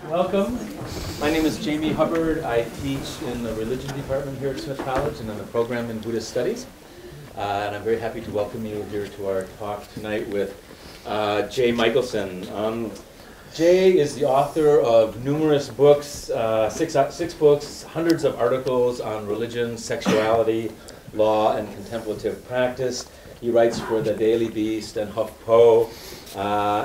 Welcome. My name is Jamie Hubbard. I teach in the religion department here at Smith College and in the program in Buddhist Studies. And I'm very happy to welcome you here to our talk tonight with Jay Michaelson. Jay is the author of numerous books, six books, hundreds of articles on religion, sexuality, law, and contemplative practice. He writes for the Daily Beast and HuffPo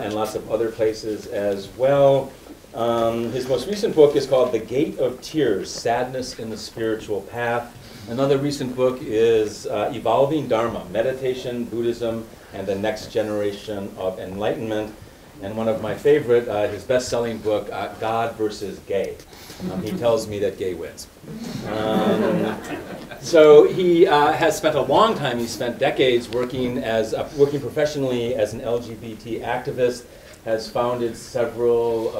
and lots of other places as well. His most recent book is called The Gate of Tears, Sadness in the Spiritual Path. Another recent book is Evolving Dharma, Meditation, Buddhism, and the Next Generation of Enlightenment. And one of my favorite, his best-selling book, God versus Gay. He tells me that gay wins. So he has spent a long time, he's spent decades working professionally as an LGBT activist, has founded several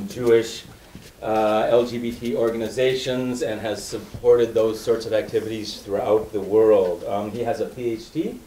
Jewish LGBT organizations and has supported those sorts of activities throughout the world. He has a PhD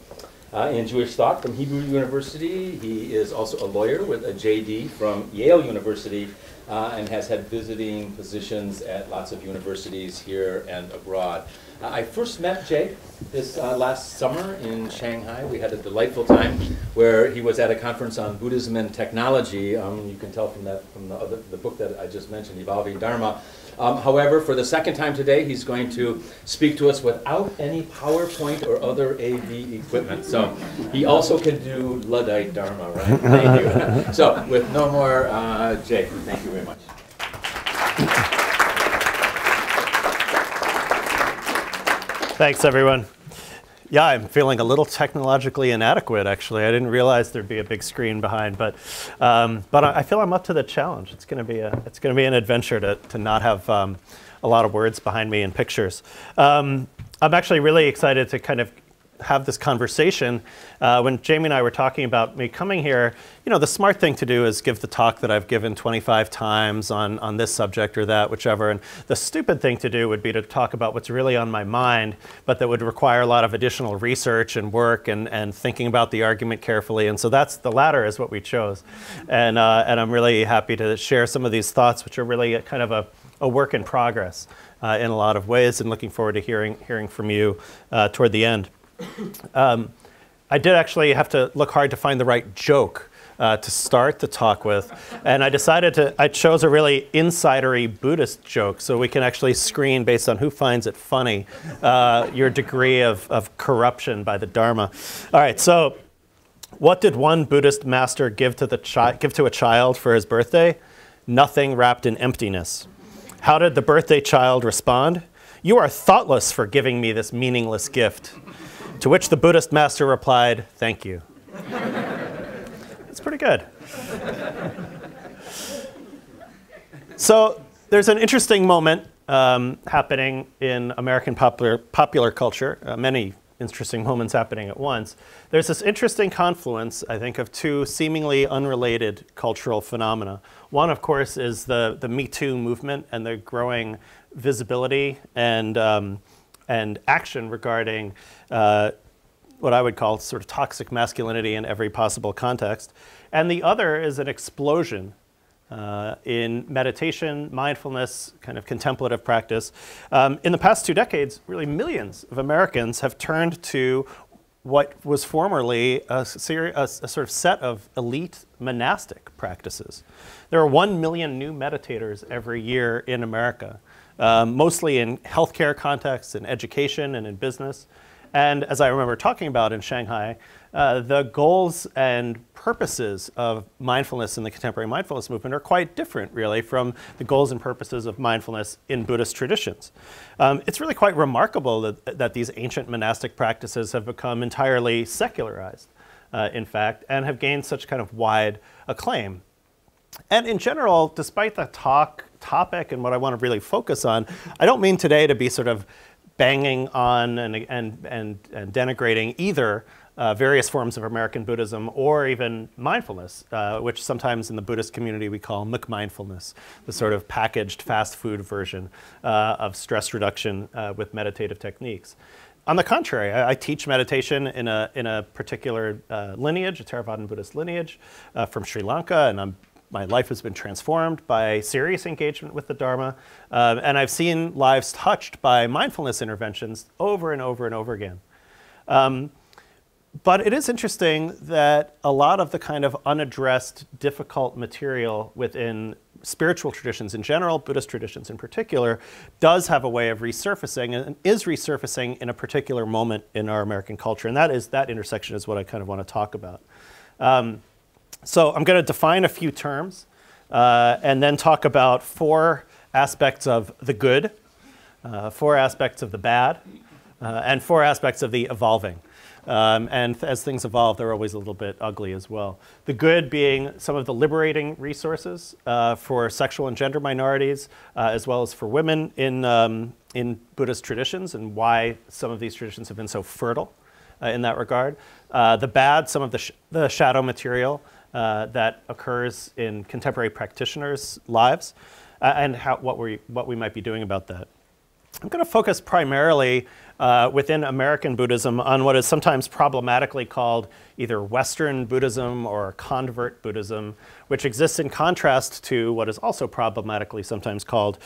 in Jewish thought from Hebrew University. He is also a lawyer with a JD from Yale University and has had visiting positions at lots of universities here and abroad. I first met Jay this last summer in Shanghai. We had a delightful time where he was at a conference on Buddhism and technology. You can tell from the book that I just mentioned, Evolving Dharma. However, for the second time today, he's going to speak to us without any PowerPoint or other AV equipment. So he also can do Luddite Dharma, right? Thank you. So with no more, Jay, thank you very much. Thanks, everyone. Yeah, I'm feeling a little technologically inadequate, actually. I didn't realize there'd be a big screen behind, but I feel I'm up to the challenge. It's going to be an adventure to not have a lot of words behind me and pictures. I'm actually really excited to kind of have this conversation. When Jamie and I were talking about me coming here, you know, the smart thing to do is give the talk that I've given 25 times on this subject or that, whichever. And the stupid thing to do would be to talk about what's really on my mind, but that would require a lot of additional research and work and thinking about the argument carefully. And so the latter is what we chose. And I'm really happy to share some of these thoughts, which are really kind of a work in progress in a lot of ways, and looking forward to hearing from you toward the end. I did actually have to look hard to find the right joke to start the talk with, and I chose a really insidery Buddhist joke, so we can actually screen based on who finds it funny your degree of corruption by the Dharma. All right, so what did one Buddhist master give to a child for his birthday? Nothing, wrapped in emptiness. How did the birthday child respond? You are thoughtless for giving me this meaningless gift. To which the Buddhist master replied, thank you. It's pretty good. So there's an interesting moment happening in American popular culture, many interesting moments happening at once. There's this interesting confluence, I think, of two seemingly unrelated cultural phenomena. One, of course, is the Me Too movement and the growing visibility and action regarding what I would call sort of toxic masculinity in every possible context. And the other is an explosion in meditation, mindfulness, kind of contemplative practice. In the past 2 decades, really millions of Americans have turned to what was formerly a sort of set of elite monastic practices. There are 1 million new meditators every year in America. Mostly in healthcare contexts, in education, and in business. And as I remember talking about in Shanghai, the goals and purposes of mindfulness in the contemporary mindfulness movement are quite different, really, from the goals and purposes of mindfulness in Buddhist traditions. It's really quite remarkable that these ancient monastic practices have become entirely secularized, in fact, and have gained such kind of wide acclaim. And in general, despite the topic and what I want to really focus on, I don't mean today to be sort of banging on and denigrating either various forms of American Buddhism or even mindfulness, which sometimes in the Buddhist community we call McMindfulness, the sort of packaged fast food version of stress reduction with meditative techniques. On the contrary, I teach meditation in a particular lineage, a Theravadan Buddhist lineage from Sri Lanka, and I'm My life has been transformed by serious engagement with the Dharma. And I've seen lives touched by mindfulness interventions over and over and over again. But it is interesting that a lot of the kind of unaddressed, difficult material within spiritual traditions in general, Buddhist traditions in particular, does have a way of resurfacing and is resurfacing in a particular moment in our American culture. And that intersection is what I kind of want to talk about. So I'm going to define a few terms and then talk about 4 aspects of the good, 4 aspects of the bad, and 4 aspects of the evolving. And as things evolve, they're always a little bit ugly as well. The good being some of the liberating resources for sexual and gender minorities, as well as for women in Buddhist traditions, and why some of these traditions have been so fertile in that regard. The bad, some of the shadow material that occurs in contemporary practitioners' lives, and what we might be doing about that. I'm going to focus primarily within American Buddhism on what is sometimes problematically called either Western Buddhism or convert Buddhism, which exists in contrast to what is also problematically sometimes called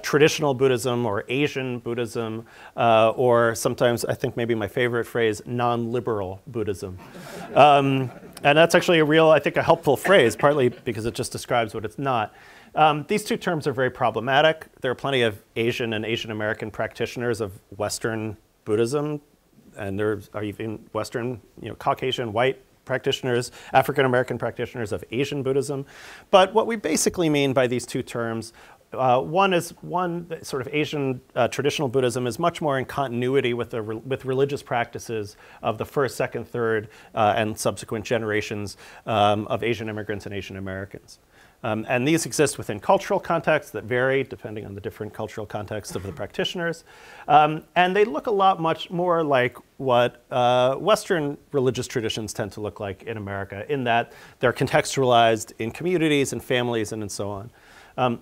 traditional Buddhism or Asian Buddhism, or sometimes, I think maybe my favorite phrase, non-liberal Buddhism. And that's actually a helpful phrase, partly because it just describes what it's not. These 2 terms are very problematic. There are plenty of Asian and Asian American practitioners of Western Buddhism, and there are even Western, Caucasian white practitioners, African American practitioners of Asian Buddhism. But what we basically mean by these 2 terms, one sort of Asian traditional Buddhism is much more in continuity with religious practices of the first, second, third, and subsequent generations of Asian immigrants and Asian Americans. And these exist within cultural contexts that vary depending on the different cultural contexts of the practitioners. And they look a lot much more like what Western religious traditions tend to look like in America, in that they're contextualized in communities and families and so on.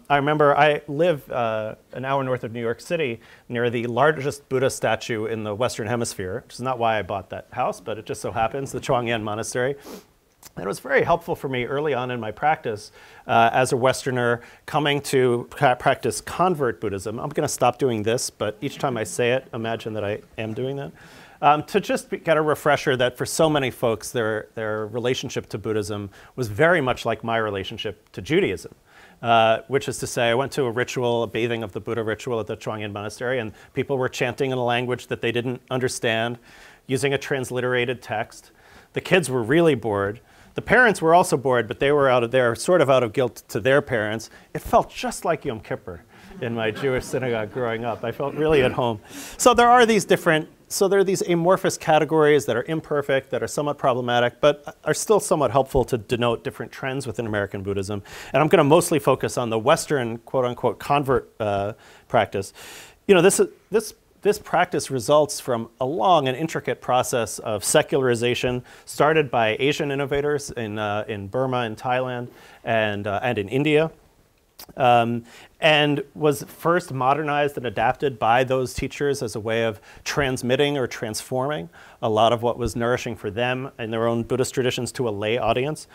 I remember I live an hour north of New York City near the largest Buddha statue in the Western Hemisphere, which is not why I bought that house, but it just so happens, the Chuangyan Monastery. And it was very helpful for me early on in my practice as a Westerner coming to practice convert Buddhism. I'm going to stop doing this, but each time I say it, imagine that I am doing that. To just get a refresher that for so many folks, their relationship to Buddhism was very much like my relationship to Judaism. Which is to say, I went to a bathing of the Buddha ritual at the Chuangyan Monastery, and people were chanting in a language that they didn't understand, using a transliterated text. The kids were really bored. The parents were also bored, but they were sort of out of guilt to their parents. It felt just like Yom Kippur in my Jewish synagogue growing up. I felt really at home. So there are these amorphous categories that are imperfect, that are somewhat problematic, but are still somewhat helpful to denote different trends within American Buddhism. And I'm going to mostly focus on the Western, quote-unquote, convert practice. This practice results from a long and intricate process of secularization started by Asian innovators in Burma and Thailand and in India. And was first modernized and adapted by those teachers as a way of transmitting or transforming a lot of what was nourishing for them in their own Buddhist traditions to a lay audience,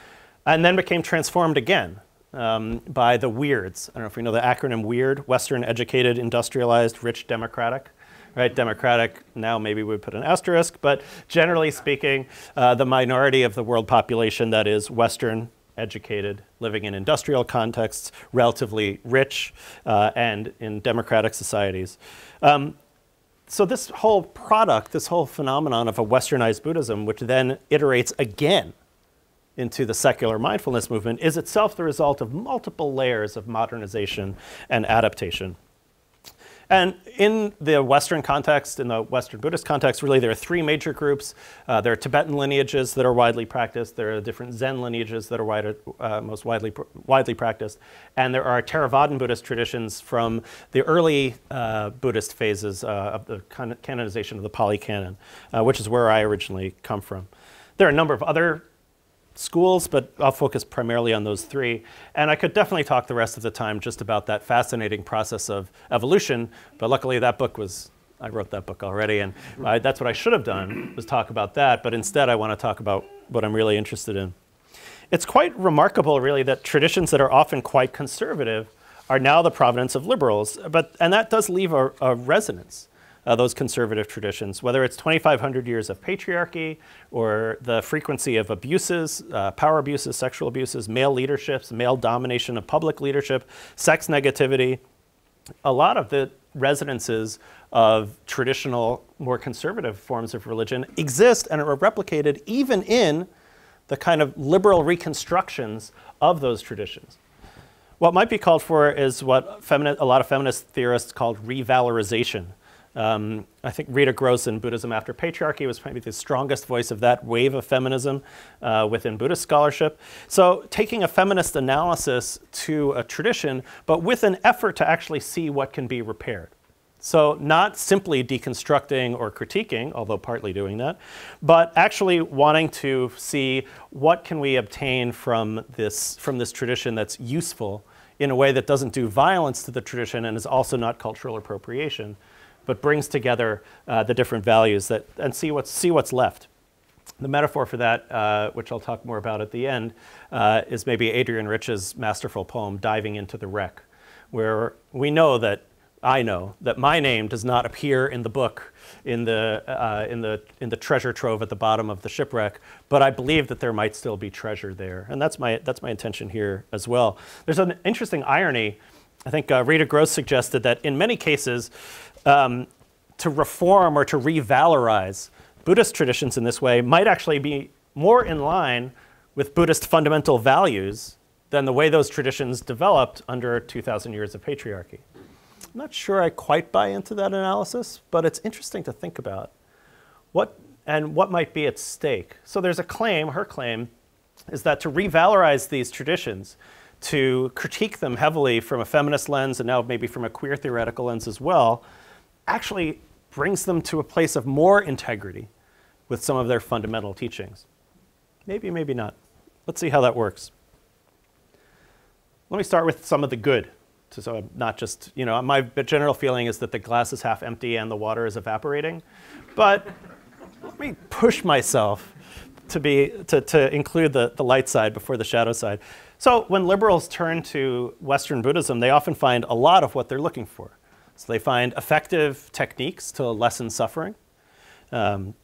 and then became transformed again by the WEIRDs. I don't know if you know the acronym WEIRD, Western Educated, Industrialized, Rich, Democratic. Right, democratic, now maybe we would put an asterisk, but generally speaking, the minority of the world population that is Western, educated, living in industrial contexts, relatively rich, and in democratic societies. So this whole phenomenon of a westernized Buddhism, which then iterates again into the secular mindfulness movement, is itself the result of multiple layers of modernization and adaptation. And in the Western context, in the Western Buddhist context, really there are 3 major groups. There are Tibetan lineages that are widely practiced. There are different Zen lineages that are most widely practiced. And there are Theravadan Buddhist traditions from the early Buddhist phases of the canonization of the Pali Canon, which is where I originally come from. There are a number of other schools, but I'll focus primarily on those 3. And I could definitely talk the rest of the time just about that fascinating process of evolution, but luckily I wrote that book already, and that's what I should have done, was talk about that, but instead I want to talk about what I'm really interested in. it's quite remarkable, really, that traditions that are often quite conservative are now the provenance of liberals. And that does leave a resonance, those conservative traditions, whether it's 2,500 years of patriarchy or the frequency of abuses, power abuses, sexual abuses, male leaderships, male domination of public leadership, sex negativity. A lot of the resonances of traditional, more conservative forms of religion exist and are replicated even in the kind of liberal reconstructions of those traditions. What might be called for is what a lot of feminist theorists called revalorization. I think Rita Gross in Buddhism After Patriarchy was maybe the strongest voice of that wave of feminism within Buddhist scholarship. So taking a feminist analysis to a tradition, but with an effort to actually see what can be repaired. So not simply deconstructing or critiquing, although partly doing that, but actually wanting to see what can we obtain from this tradition that's useful in a way that doesn't do violence to the tradition and is also not cultural appropriation, but brings together the different values and see what's left. The metaphor for that, which I'll talk more about at the end, is maybe Adrienne Rich's masterful poem, Diving into the Wreck, where I know that my name does not appear in the book in the treasure trove at the bottom of the shipwreck, but I believe that there might still be treasure there, and that's my intention here as well. There's an interesting irony. I think Rita Gross suggested that in many cases, to reform or to revalorize Buddhist traditions in this way might actually be more in line with Buddhist fundamental values than the way those traditions developed under 2,000 years of patriarchy. I'm not sure I quite buy into that analysis, but it's interesting to think about what might be at stake. So there's a claim, her claim, is that to revalorize these traditions, to critique them heavily from a feminist lens and now maybe from a queer theoretical lens as well, actually brings them to a place of more integrity with some of their fundamental teachings. Maybe, maybe not. Let's see how that works. Let me start with some of the good. So I'm not just, my general feeling is that the glass is half empty and the water is evaporating. But let me push myself to include the light side before the shadow side. So when liberals turn to Western Buddhism, they often find a lot of what they're looking for. So they find effective techniques to lessen suffering,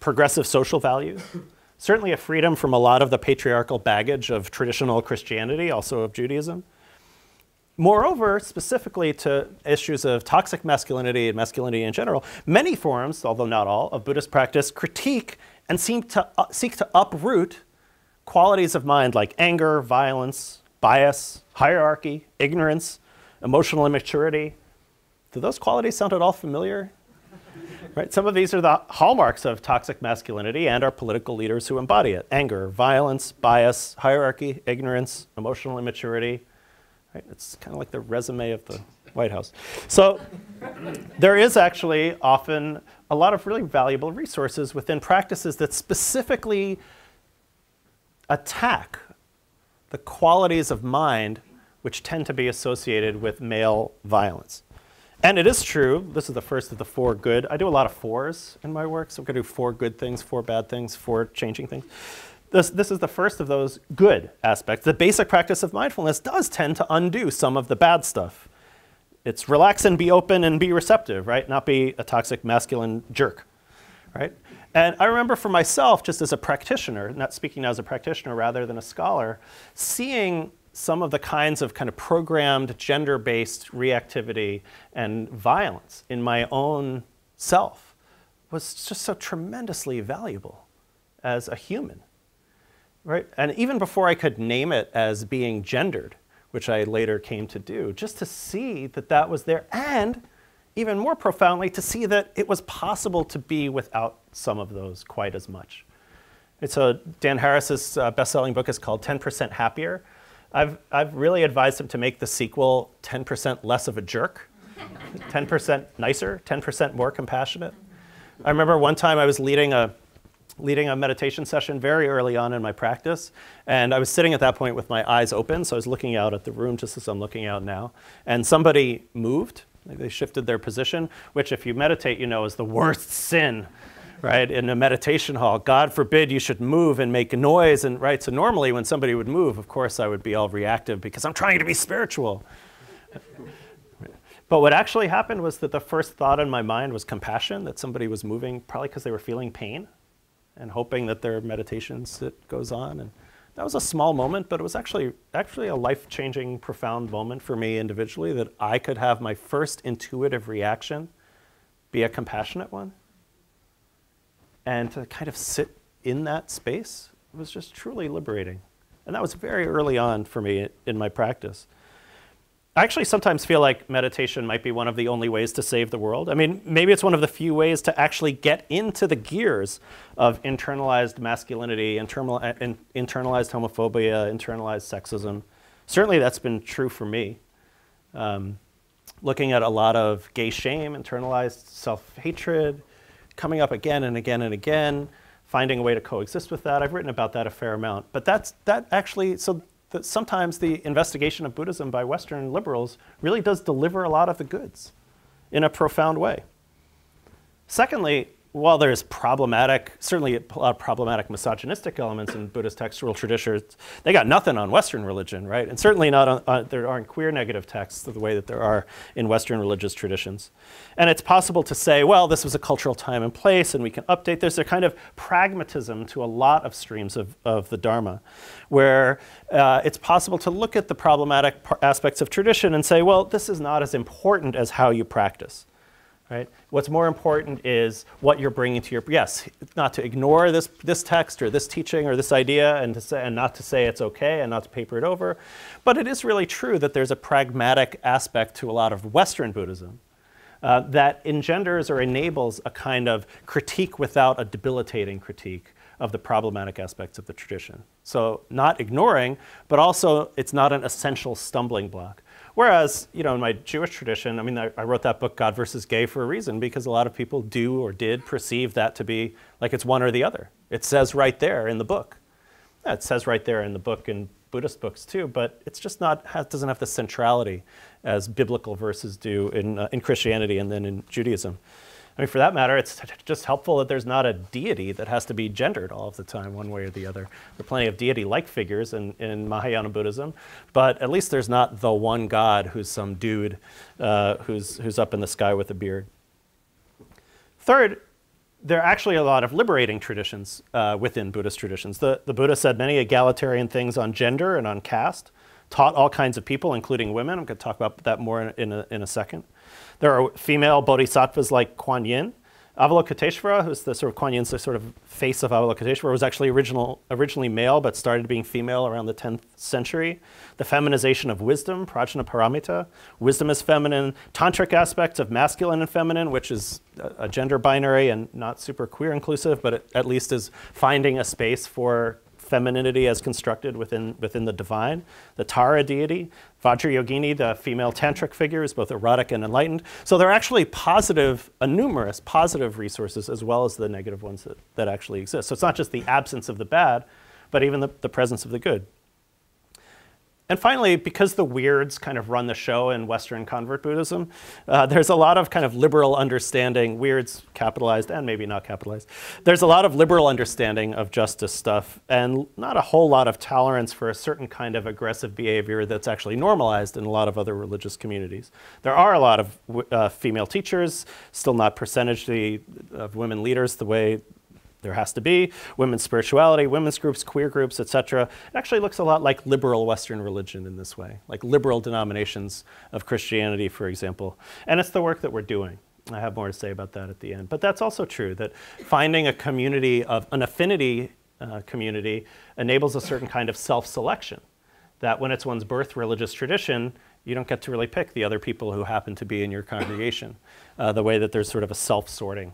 progressive social values, certainly a freedom from a lot of the patriarchal baggage of traditional Christianity, also of Judaism. Moreover, specifically to issues of toxic masculinity and masculinity in general, many forms, although not all, of Buddhist practice critique and seek to uproot qualities of mind like anger, violence, bias, hierarchy, ignorance, emotional immaturity. Do those qualities sound at all familiar? Right? Some of these are the hallmarks of toxic masculinity and our political leaders who embody it. Anger, violence, bias, hierarchy, ignorance, emotional immaturity. Right? It's kind of like the resume of the White House. So there is actually often a lot of really valuable resources within practices that specifically attack the qualities of mind which tend to be associated with male violence. And it is true, this is the first of the 4 good. I do a lot of 4s in my work, so I'm going to do 4 good things, 4 bad things, 4 changing things. This is the first of those good aspects. The basic practice of mindfulness does tend to undo some of the bad stuff. It's relax and be open and be receptive, right? Not be a toxic masculine jerk, right? And I remember for myself, just as a practitioner, not speaking now as a practitioner rather than a scholar, seeing some of the kinds of kind of programmed gender-based reactivity and violence in my own self was just so tremendously valuable as a human. Right? And even before I could name it as being gendered, which I later came to do, just to see that that was there, and even more profoundly, to see that it was possible to be without some of those quite as much. And so Dan Harris's best-selling book is called 10% Happier. I've really advised him to make the sequel 10% less of a jerk, 10% nicer, 10% more compassionate. I remember one time I was leading a meditation session very early on in my practice, and I was sitting at that point with my eyes open, so I was looking out at the room just as I'm looking out now, and somebody moved. They shifted their position, which if you meditate, you know is the worst sin, right? In a meditation hall, God forbid you should move and make noise, and right. So normally when somebody would move, of course I would be all reactive because I'm trying to be spiritual. But what actually happened was that the first thought in my mind was compassion, that somebody was moving, probably because they were feeling pain and hoping that their meditation sit goes on. And that was a small moment, but it was actually a life-changing, profound moment for me individually, that I could have my first intuitive reaction be a compassionate one. And to kind of sit in that space was just truly liberating. And that was very early on for me in my practice. I actually sometimes feel like meditation might be one of the only ways to save the world. I mean, maybe it's one of the few ways to actually get into the gears of internalized masculinity, internalized homophobia, internalized sexism. Certainly that's been true for me. Looking at a lot of gay shame, internalized self-hatred, coming up again and again and again, finding a way to coexist with that. I've written about that a fair amount. But that sometimes the investigation of Buddhism by Western liberals really does deliver a lot of the goods in a profound way. Secondly, while there's certainly a lot of problematic misogynistic elements in Buddhist textual traditions, they got nothing on Western religion, right? And certainly there aren't queer negative texts the way that there are in Western religious traditions. And it's possible to say, well, this was a cultural time and place, and we can update. There's a kind of pragmatism to a lot of streams of the Dharma, where it's possible to look at the problematic aspects of tradition and say, well, this is not as important as how you practice. Right? What's more important is what you're bringing to yes, not to ignore this text or this teaching or this idea and not to say it's okay and not to paper it over. But it is really true that there's a pragmatic aspect to a lot of Western Buddhism that engenders or enables a kind of critique without a debilitating critique of the problematic aspects of the tradition. So not ignoring, but also it's not an essential stumbling block. Whereas, in my Jewish tradition, I mean, I wrote that book, God versus Gay, for a reason, because a lot of people do or did perceive that to be like it's one or the other. It says right there in the book. Yeah, it says right there in the book in Buddhist books too, but it's just doesn't have the centrality as biblical verses do in Christianity and then in Judaism. I mean, for that matter, it's just helpful that there's not a deity that has to be gendered all of the time, one way or the other. There are plenty of deity-like figures in Mahayana Buddhism, but at least there's not the one God who's some dude who's up in the sky with a beard. Third, there are actually a lot of liberating traditions within Buddhist traditions. The Buddha said many egalitarian things on gender and on caste, taught all kinds of people, including women. I'm going to talk about that more in a second. There are female bodhisattvas like Kuan Yin. Avalokiteshvara, who's the sort of Kuan Yin's the sort of face of Avalokiteshvara, was actually originally male, but started being female around the 10th century. The feminization of wisdom, Prajnaparamita. Wisdom is feminine. Tantric aspects of masculine and feminine, which is a gender binary and not super queer inclusive, but it at least is finding a space for femininity as constructed within the divine. The Tara deity, Vajrayogini, the female tantric figure, is both erotic and enlightened. So there are actually numerous positive resources as well as the negative ones that actually exist. So it's not just the absence of the bad, but even the presence of the good. And finally, because the weirds kind of run the show in Western convert Buddhism, there's a lot of kind of liberal understanding, weirds capitalized and maybe not capitalized. There's a lot of liberal understanding of justice stuff and not a whole lot of tolerance for a certain kind of aggressive behavior that's actually normalized in a lot of other religious communities. There are a lot of female teachers, still not percentage of women leaders the way there has to be, women's spirituality, women's groups, queer groups, etc. It actually looks a lot like liberal Western religion in this way, like liberal denominations of Christianity, for example. And it's the work that we're doing. I have more to say about that at the end. But that's also true, that finding a community an affinity community enables a certain kind of self-selection, that when it's one's birth religious tradition, you don't get to really pick the other people who happen to be in your congregation, the way that there's sort of a self-sorting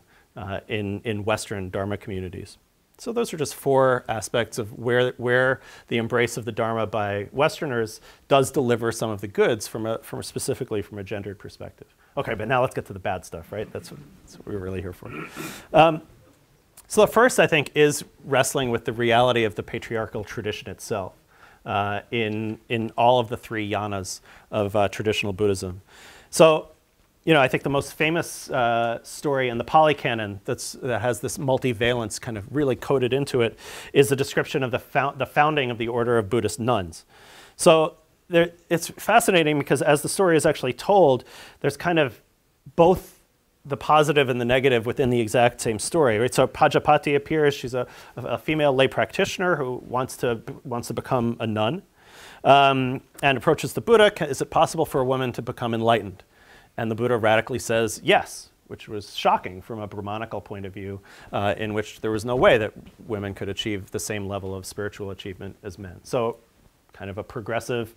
in Western Dharma communities. So those are just four aspects of where the embrace of the Dharma by Westerners does deliver some of the goods specifically from a gendered perspective. Okay, but now let's get to the bad stuff, right? That's what we're really here for. So the first, I think, is wrestling with the reality of the patriarchal tradition itself in all of the three yanas of traditional Buddhism. So I think the most famous story in the Pali Canon that has this multivalence kind of really coded into it is the description of the founding of the order of Buddhist nuns. So it's fascinating because as the story is actually told, there's kind of both the positive and the negative within the exact same story. Right? So Pajapati appears. She's a female lay practitioner who wants to become a nun, and approaches the Buddha. Is it possible for a woman to become enlightened? And the Buddha radically says yes, which was shocking from a Brahmanical point of view, in which there was no way that women could achieve the same level of spiritual achievement as men. So kind of a progressive,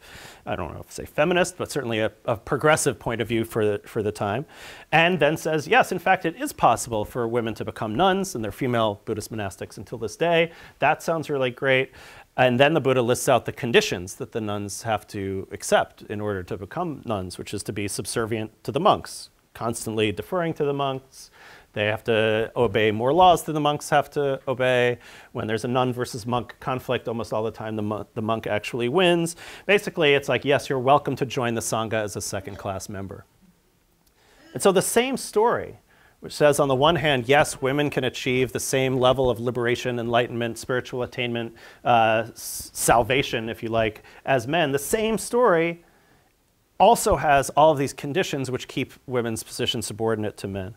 I don't know if say feminist, but certainly a progressive point of view for the time. And then says, yes, in fact, it is possible for women to become nuns, and they're female Buddhist monastics until this day. That sounds really great. And then the Buddha lists out the conditions that the nuns have to accept in order to become nuns, which is to be subservient to the monks, constantly deferring to the monks. They have to obey more laws than the monks have to obey. When there's a nun versus monk conflict, almost all the time the monk actually wins. Basically, it's like, yes, you're welcome to join the Sangha as a second-class member. And so the same story, which says on the one hand, yes, women can achieve the same level of liberation, enlightenment, spiritual attainment, salvation, if you like, as men. The same story also has all of these conditions which keep women's position subordinate to men.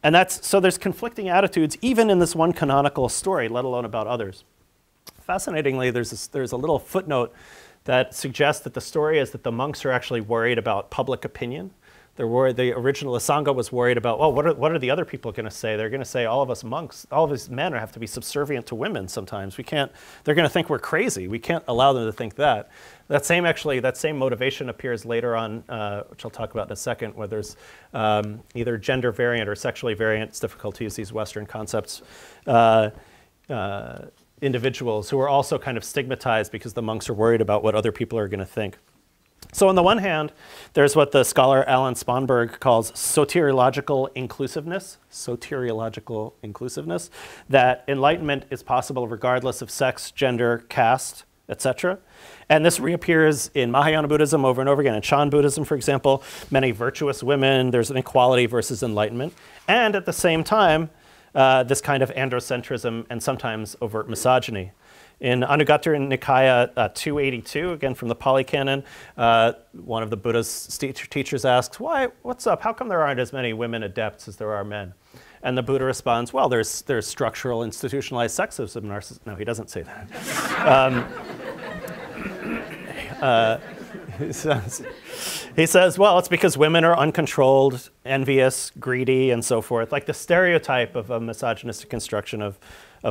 And so there's conflicting attitudes even in this one canonical story, let alone about others. Fascinatingly, there's a little footnote that suggests that the story is that the monks are actually worried about public opinion. The original Sangha was worried about, well, what are the other people going to say? They're going to say all of us monks, all of us men have to be subservient to women sometimes. They're going to think we're crazy. We can't allow them to think that. That same motivation appears later on, which I'll talk about in a second, where there's either gender variant or sexually variant, it's difficult to use these Western concepts, individuals who are also kind of stigmatized because the monks are worried about what other people are going to think. So on the one hand, there's what the scholar Alan Sponberg calls soteriological inclusiveness, that enlightenment is possible regardless of sex, gender, caste, etc. And this reappears in Mahayana Buddhism over and over again. In Chan Buddhism, for example, many virtuous women, there's an equality versus enlightenment. And at the same time, this kind of androcentrism and sometimes overt misogyny. In Anuttara Nikaya 282, again from the Pali Canon, one of the Buddha's teachers asks, what's up? How come there aren't as many women adepts as there are men? And the Buddha responds, well, there's structural institutionalized sexism. No, he doesn't say that. He says, well, it's because women are uncontrolled, envious, greedy, and so forth, like the stereotype of a misogynistic construction of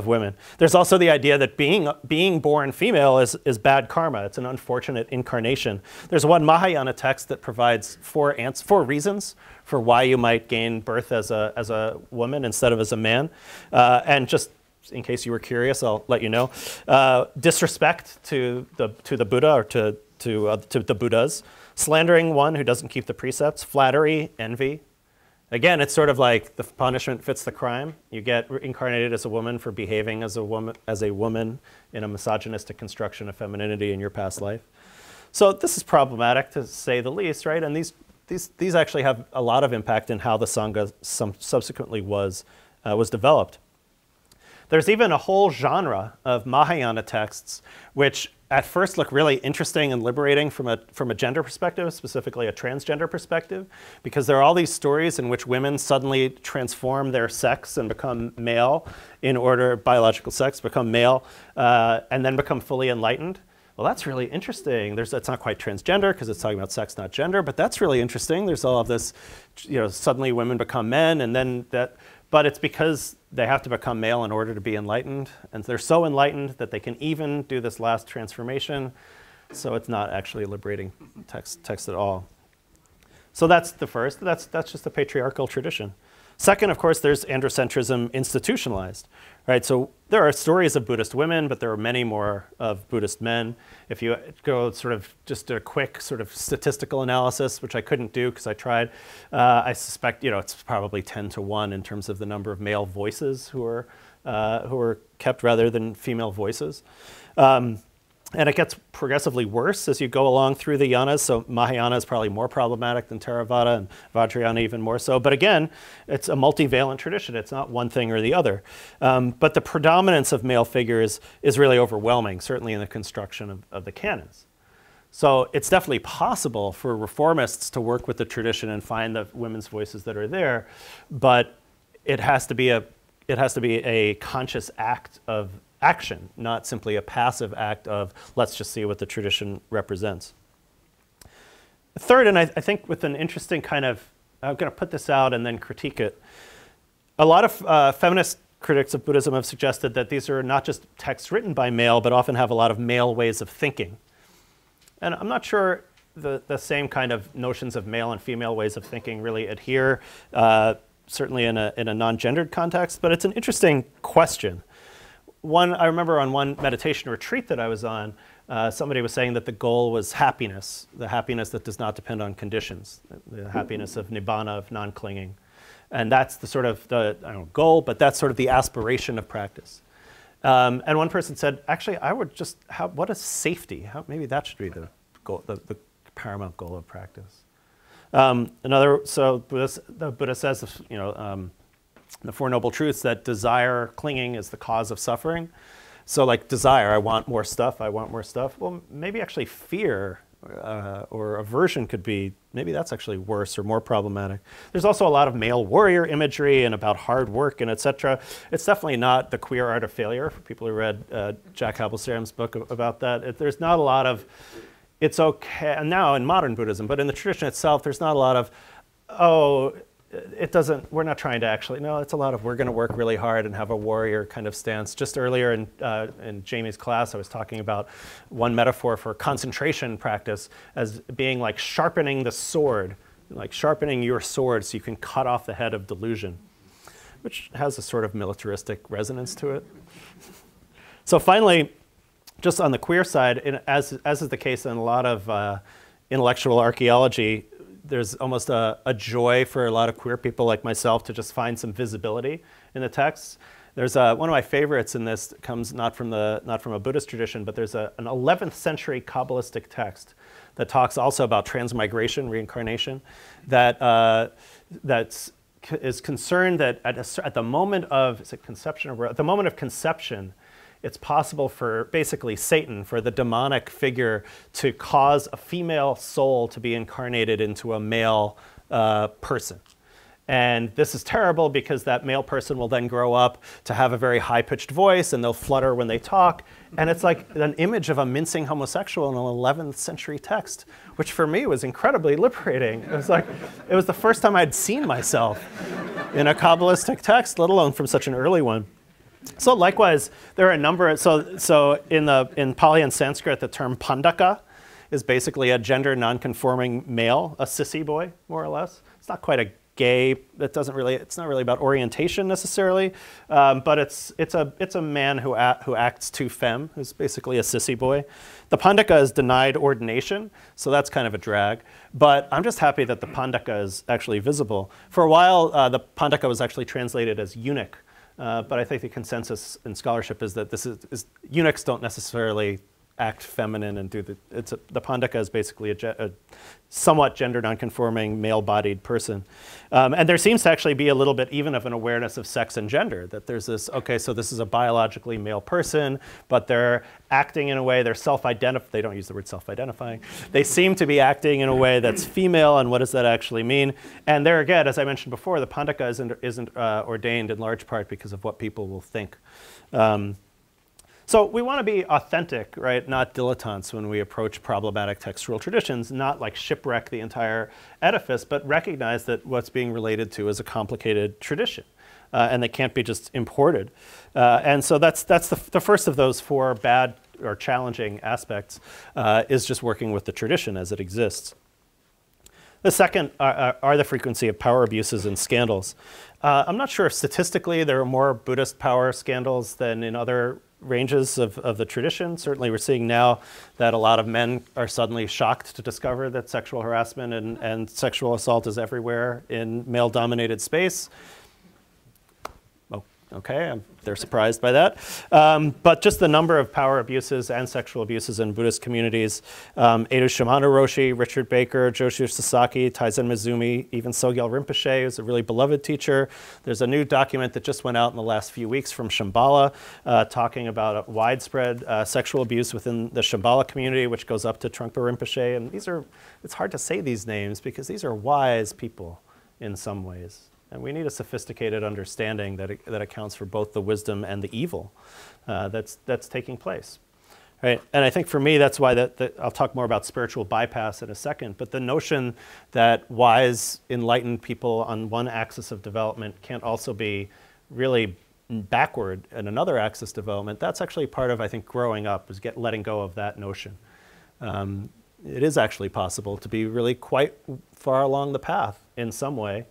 women. There's also the idea that being born female is bad karma. It's an unfortunate incarnation. There's one Mahayana text that provides four reasons for why you might gain birth as a woman instead of as a man. And just in case you were curious, I'll let you know. Disrespect to the Buddha or to the Buddhas. Slandering one who doesn't keep the precepts. Flattery, envy. Again, it's sort of like the punishment fits the crime. You get incarnated as a woman for behaving as a woman in a misogynistic construction of femininity in your past life. So this is problematic, to say the least, right? And these actually have a lot of impact in how the Sangha subsequently was developed. There's even a whole genre of Mahayana texts which at first look really interesting and liberating from a gender perspective, specifically a transgender perspective, because there are all these stories in which women suddenly transform their sex and become male biological sex, become male, and then become fully enlightened. Well, that's really interesting. It's not quite transgender because it's talking about sex, not gender, but that's really interesting. There's all of this, suddenly women become men, and then but it's because they have to become male in order to be enlightened. And they're so enlightened that they can even do this last transformation. So it's not actually a liberating text at all. So that's the first. That's just a patriarchal tradition. Second, of course, there's androcentrism institutionalized, right? So there are stories of Buddhist women, but there are many more of Buddhist men. If you go sort of just a quick sort of statistical analysis, which I couldn't do because I tried, I suspect it's probably 10 to 1 in terms of the number of male voices who are kept rather than female voices. And it gets progressively worse as you go along through the yanas. So Mahayana is probably more problematic than Theravada, and Vajrayana even more so. But again, it's a multivalent tradition. It's not one thing or the other. But the predominance of male figures is really overwhelming, certainly in the construction of the canons. So it's definitely possible for reformists to work with the tradition and find the women's voices that are there, but it has to be a conscious act of action, not simply a passive act of let's just see what the tradition represents. Third, and I think with an interesting kind of, I'm going to put this out and then critique it. A lot of feminist critics of Buddhism have suggested that these are not just texts written by male, but often have a lot of male ways of thinking. And I'm not sure the same kind of notions of male and female ways of thinking really adhere, certainly in a non-gendered context, but it's an interesting question. I remember on one meditation retreat that I was on, somebody was saying that the goal was happiness, the happiness that does not depend on conditions, the happiness of nibbana, of non-clinging. And that's the sort of I don't know, goal, but that's sort of the aspiration of practice. And one person said, actually, I would just, what is safety? Maybe that should be the goal, the paramount goal of practice. So the Buddha says, the Four Noble Truths, that desire, clinging is the cause of suffering. So like desire, I want more stuff, I want more stuff. Well, maybe actually fear or aversion could be, maybe that's actually worse or more problematic. There's also a lot of male warrior imagery and about hard work and etc. It's definitely not the queer art of failure for people who read Jack Habelsaram's book about that. There's not a lot of, it's okay, and now in modern Buddhism, but in the tradition itself, there's not a lot of, oh, we're not trying to actually, no, it's a lot of we're going to work really hard and have a warrior kind of stance. Just earlier in Jamie's class, I was talking about one metaphor for concentration practice as being like sharpening the sword, like sharpening your sword so you can cut off the head of delusion, which has a sort of militaristic resonance to it. So finally, just on the queer side, as is the case in a lot of intellectual archaeology, there's almost a joy for a lot of queer people like myself to just find some visibility in the text. There's one of my favorites in this comes not from a Buddhist tradition, but there's an 11th century Kabbalistic text that talks also about transmigration, reincarnation, that is concerned that at the moment of, is it conception or at the moment of conception, it's possible for basically Satan, for the demonic figure, to cause a female soul to be incarnated into a male person. And this is terrible because that male person will then grow up to have a very high-pitched voice and they'll flutter when they talk. And it's like an image of a mincing homosexual in an 11th century text, which for me was incredibly liberating. It was the first time I'd seen myself in a Kabbalistic text, let alone from such an early one. So likewise, there are a number of, so in Pali and Sanskrit, the term pandaka is basically a gender non-conforming male, a sissy boy, more or less. It's not quite a gay, it's not really about orientation necessarily, but it's a man who acts to femme, who's basically a sissy boy. The pandaka is denied ordination, so that's kind of a drag. But I'm just happy that the pandaka is actually visible. For a while, the pandaka was actually translated as eunuch. But I think the consensus in scholarship is that eunuchs don't necessarily act feminine and do the pandaka is basically a somewhat gender nonconforming male-bodied person. And there seems to actually be a little bit even of an awareness of sex and gender, that there's this, okay, so this is a biologically male person, but they're acting in a way, they're self-identifying, they don't use the word self-identifying, they seem to be acting in a way that's female, and what does that actually mean? And there again, as I mentioned before, the pandaka isn't ordained in large part because of what people will think. So we want to be authentic, right? Not dilettantes when we approach problematic textual traditions, not like shipwreck the entire edifice, but recognize that what's being related to is a complicated tradition, and they can't be just imported. And so that's the first of those four bad or challenging aspects, is just working with the tradition as it exists. The second are the frequency of power abuses and scandals. I'm not sure if statistically there are more Buddhist power scandals than in other ranges of the tradition. Certainly we're seeing now that a lot of men are suddenly shocked to discover that sexual harassment and sexual assault is everywhere in male-dominated space. Oh, Okay, they're surprised by that. But just the number of power abuses and sexual abuses in Buddhist communities. Edo Shimano Roshi, Richard Baker, Joshu Sasaki, Taizen Mizumi, even Sogyal Rinpoche, who's a really beloved teacher. There's a new document that just went out in the last few weeks from Shambhala, talking about widespread sexual abuse within the Shambhala community, which goes up to Trungpa Rinpoche. And it's hard to say these names because these are wise people in some ways. And we need a sophisticated understanding that accounts for both the wisdom and the evil that's taking place. Right? And I think for me, that's why I'll talk more about spiritual bypass in a second, but the notion that wise, enlightened people on one axis of development can't also be really backward in another axis development, that's actually part of, I think, growing up, is letting go of that notion. It is actually possible to be really quite far along the path in some way,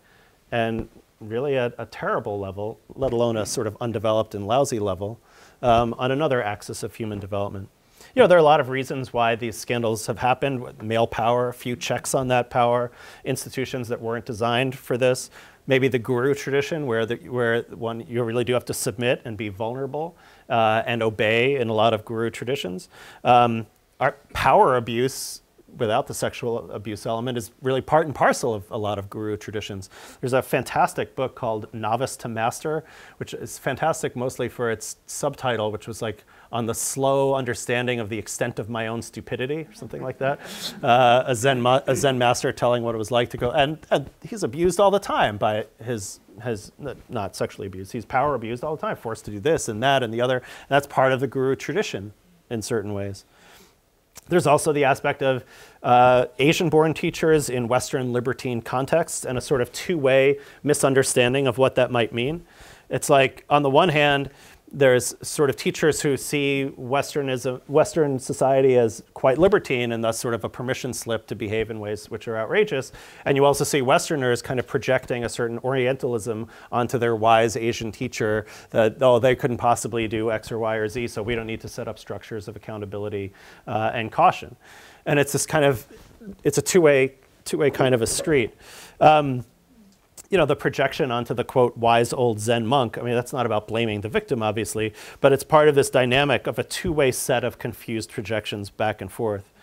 and really at a terrible level, let alone a sort of undeveloped and lousy level, on another axis of human development. You know, there are a lot of reasons why these scandals have happened. Male power, a few checks on that power, institutions that weren't designed for this. Maybe the guru tradition, where you really do have to submit and be vulnerable and obey in a lot of guru traditions. Our power abuse without the sexual abuse element is really part and parcel of a lot of guru traditions. There's a fantastic book called Novice to Master, which is fantastic mostly for its subtitle, which was like on the slow understanding of the extent of my own stupidity, or something like that. A Zen master telling what it was like to go, and he's abused all the time by his not sexually abused, he's power abused all the time, forced to do this and that and the other. And that's part of the guru tradition in certain ways. There's also the aspect of Asian-born teachers in Western libertine contexts and a sort of two-way misunderstanding of what that might mean. It's like, on the one hand, there's sort of teachers who see Western society as quite libertine and thus sort of a permission slip to behave in ways which are outrageous. And you also see Westerners kind of projecting a certain Orientalism onto their wise Asian teacher that, oh, they couldn't possibly do X or Y or Z, so we don't need to set up structures of accountability and caution. And it's this kind of, it's a two-way kind of a street. You know, the projection onto the, quote, wise old Zen monk, I mean, that's not about blaming the victim, obviously, but it's part of this dynamic of a two-way set of confused projections back and forth.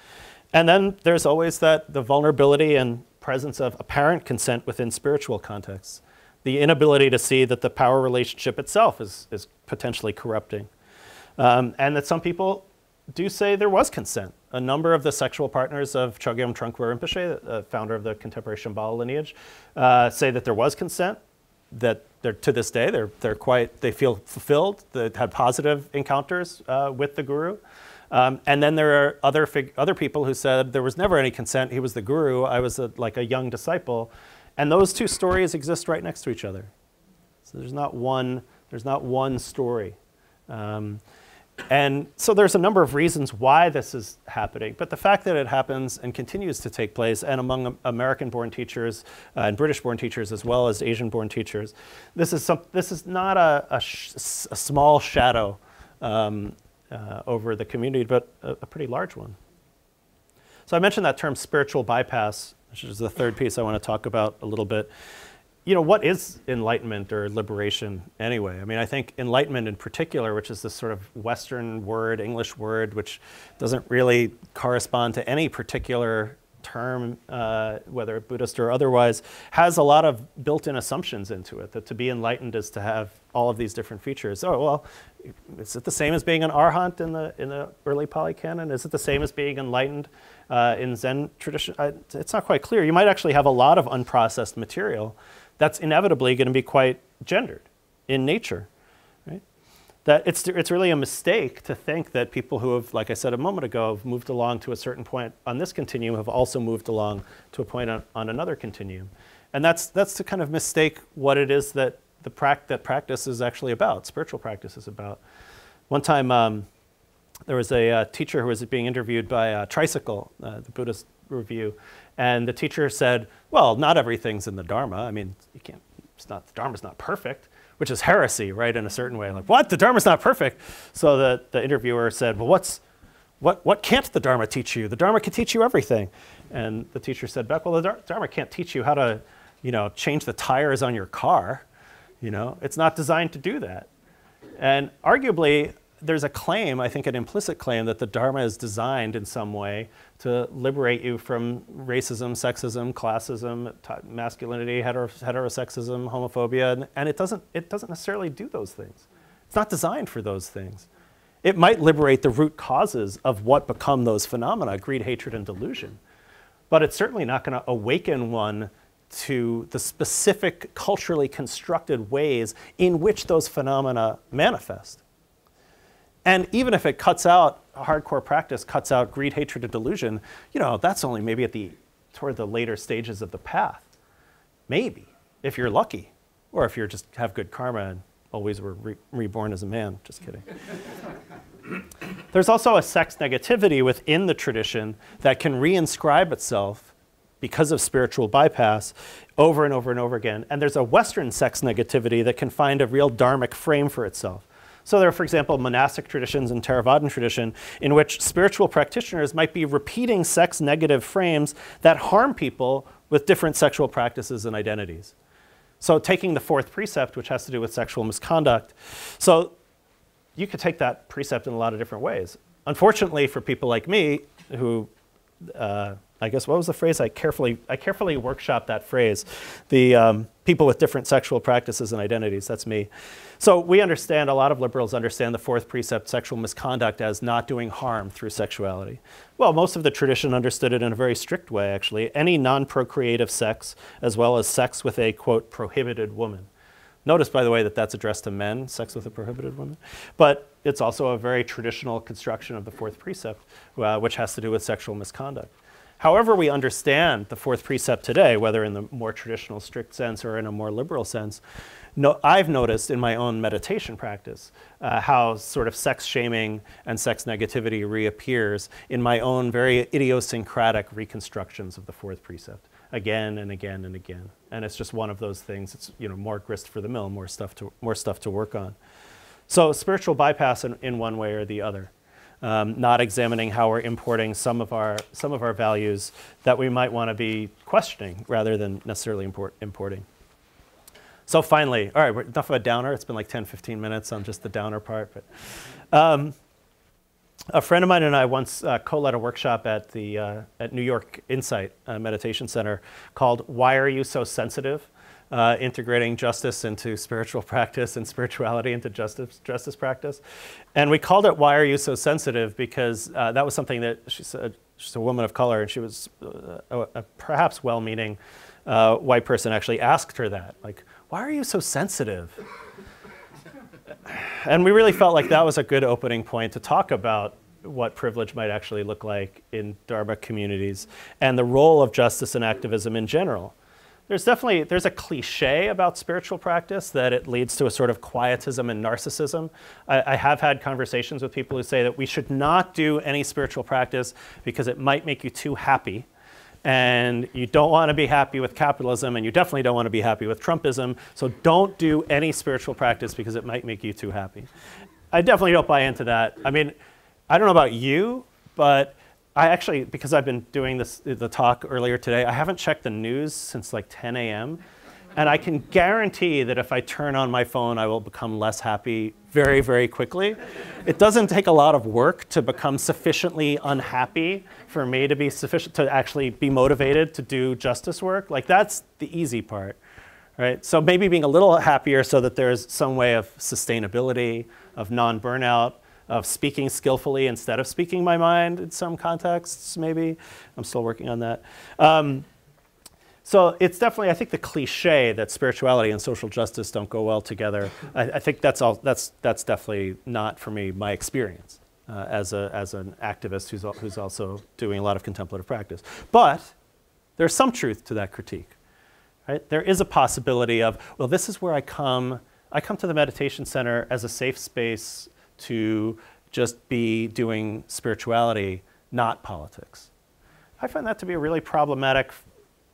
And then there's always the vulnerability and presence of apparent consent within spiritual contexts, the inability to see that the power relationship itself is potentially corrupting. And that some people do say there was consent. A number of the sexual partners of Chogyam Trungpa Rinpoche, the founder of the contemporary Shambhala lineage, say that there was consent, that to this day they feel fulfilled, that had positive encounters with the guru. And then there are other people who said there was never any consent, he was the guru, I was like a young disciple. And those two stories exist right next to each other. So there's not one story. And so there's a number of reasons why this is happening, but the fact that it happens and continues to take place, and among American-born teachers and British-born teachers as well as Asian-born teachers, this is not a small shadow over the community, but a pretty large one. So I mentioned that term spiritual bypass, which is the third piece I want to talk about a little bit. You know, what is enlightenment or liberation anyway? I mean, I think enlightenment in particular, which is this sort of Western word, English word, which doesn't really correspond to any particular term, whether Buddhist or otherwise, has a lot of built-in assumptions into it, that to be enlightened is to have all of these different features. Oh, well, is it the same as being an arhat in the early Pali Canon? Is it the same as being enlightened in Zen tradition? It's not quite clear. You might actually have a lot of unprocessed material that's inevitably going to be quite gendered in nature, right? That it's really a mistake to think that people who have, like I said a moment ago, have moved along to a certain point on this continuum have also moved along to a point on another continuum. And that's to kind of mistake what it is that that practice is actually about, spiritual practice is about. One time there was a teacher who was being interviewed by Tricycle, the Buddhist Review, and the teacher said, well, not everything's in the Dharma. I mean, the Dharma's not perfect, which is heresy, right, in a certain way. Like, what? The Dharma's not perfect. So the interviewer said, well, what can't the Dharma teach you? The Dharma can teach you everything. And the teacher said back, well, the Dharma can't teach you how to, change the tires on your car. You know, it's not designed to do that. And arguably, there's a claim, I think an implicit claim, that the Dharma is designed in some way to liberate you from racism, sexism, classism, masculinity, heterosexism, homophobia, and it doesn't necessarily do those things. It's not designed for those things. It might liberate the root causes of what become those phenomena, greed, hatred, and delusion, but it's certainly not going to awaken one to the specific culturally constructed ways in which those phenomena manifest. And even if it cuts out, a hardcore practice cuts out greed, hatred, and delusion, you know, that's only maybe toward the later stages of the path. Maybe, if you're lucky, or if you just have good karma and always were reborn as a man. Just kidding. There's also a sex negativity within the tradition that can reinscribe itself because of spiritual bypass over and over and over again. And there's a Western sex negativity that can find a real dharmic frame for itself. So there are, for example, monastic traditions and Theravadan tradition in which spiritual practitioners might be repeating sex negative frames that harm people with different sexual practices and identities. So taking the fourth precept, which has to do with sexual misconduct, so you could take that precept in a lot of different ways. Unfortunately, for people like me, who, I guess, what was the phrase? I carefully workshopped that phrase. The people with different sexual practices and identities, that's me. So we understand, a lot of liberals understand the fourth precept, sexual misconduct, as not doing harm through sexuality. Well, most of the tradition understood it in a very strict way, actually. Any non-procreative sex, as well as sex with a, quote, prohibited woman. Notice, by the way, that that's addressed to men, sex with a prohibited woman. But it's also a very traditional construction of the fourth precept, which has to do with sexual misconduct. However we understand the fourth precept today, whether in the more traditional strict sense or in a more liberal sense, I've noticed in my own meditation practice how sort of sex shaming and sex negativity reappears in my own very idiosyncratic reconstructions of the fourth precept again and again and again. And it's just one of those things. It's, you know, more grist for the mill, more stuff to work on. So spiritual bypass in one way or the other. Not examining how we're importing some of our values that we might want to be questioning rather than necessarily importing. So finally, all right, enough of a downer. It's been like 10, 15 minutes on just the downer part. But a friend of mine and I once co-led a workshop at New York Insight Meditation Center called "Why Are You So Sensitive?" Integrating justice into spiritual practice and spirituality into justice practice. And we called it "Why Are You So Sensitive?" because that was something that she said. She's a woman of color, and she was a perhaps well-meaning white person actually asked her that, like, why are you so sensitive? And we really felt like that was a good opening point to talk about what privilege might actually look like in Dharma communities and the role of justice and activism in general. There's a cliche about spiritual practice that it leads to a sort of quietism and narcissism. I have had conversations with people who say that we should not do any spiritual practice because it might make you too happy. And you don't want to be happy with capitalism, and you definitely don't want to be happy with Trumpism, so don't do any spiritual practice because it might make you too happy. I definitely don't buy into that. I mean, I don't know about you, but I actually, because I've been doing the talk earlier today, I haven't checked the news since like 10 a.m. And I can guarantee that if I turn on my phone, I will become less happy very, very quickly. It doesn't take a lot of work to become sufficiently unhappy for me to be sufficient to actually be motivated to do justice work. Like, that's the easy part, right? So maybe being a little happier so that there's some way of sustainability, of non-burnout, of speaking skillfully instead of speaking my mind in some contexts, maybe. I'm still working on that. So it's definitely, I think, the cliche that spirituality and social justice don't go well together. I think that's definitely not, for me, my experience as an activist who's also doing a lot of contemplative practice. But there's some truth to that critique, right? There is a possibility of, well, this is where I come to the meditation center as a safe space to just be doing spirituality, not politics. I find that to be a really problematic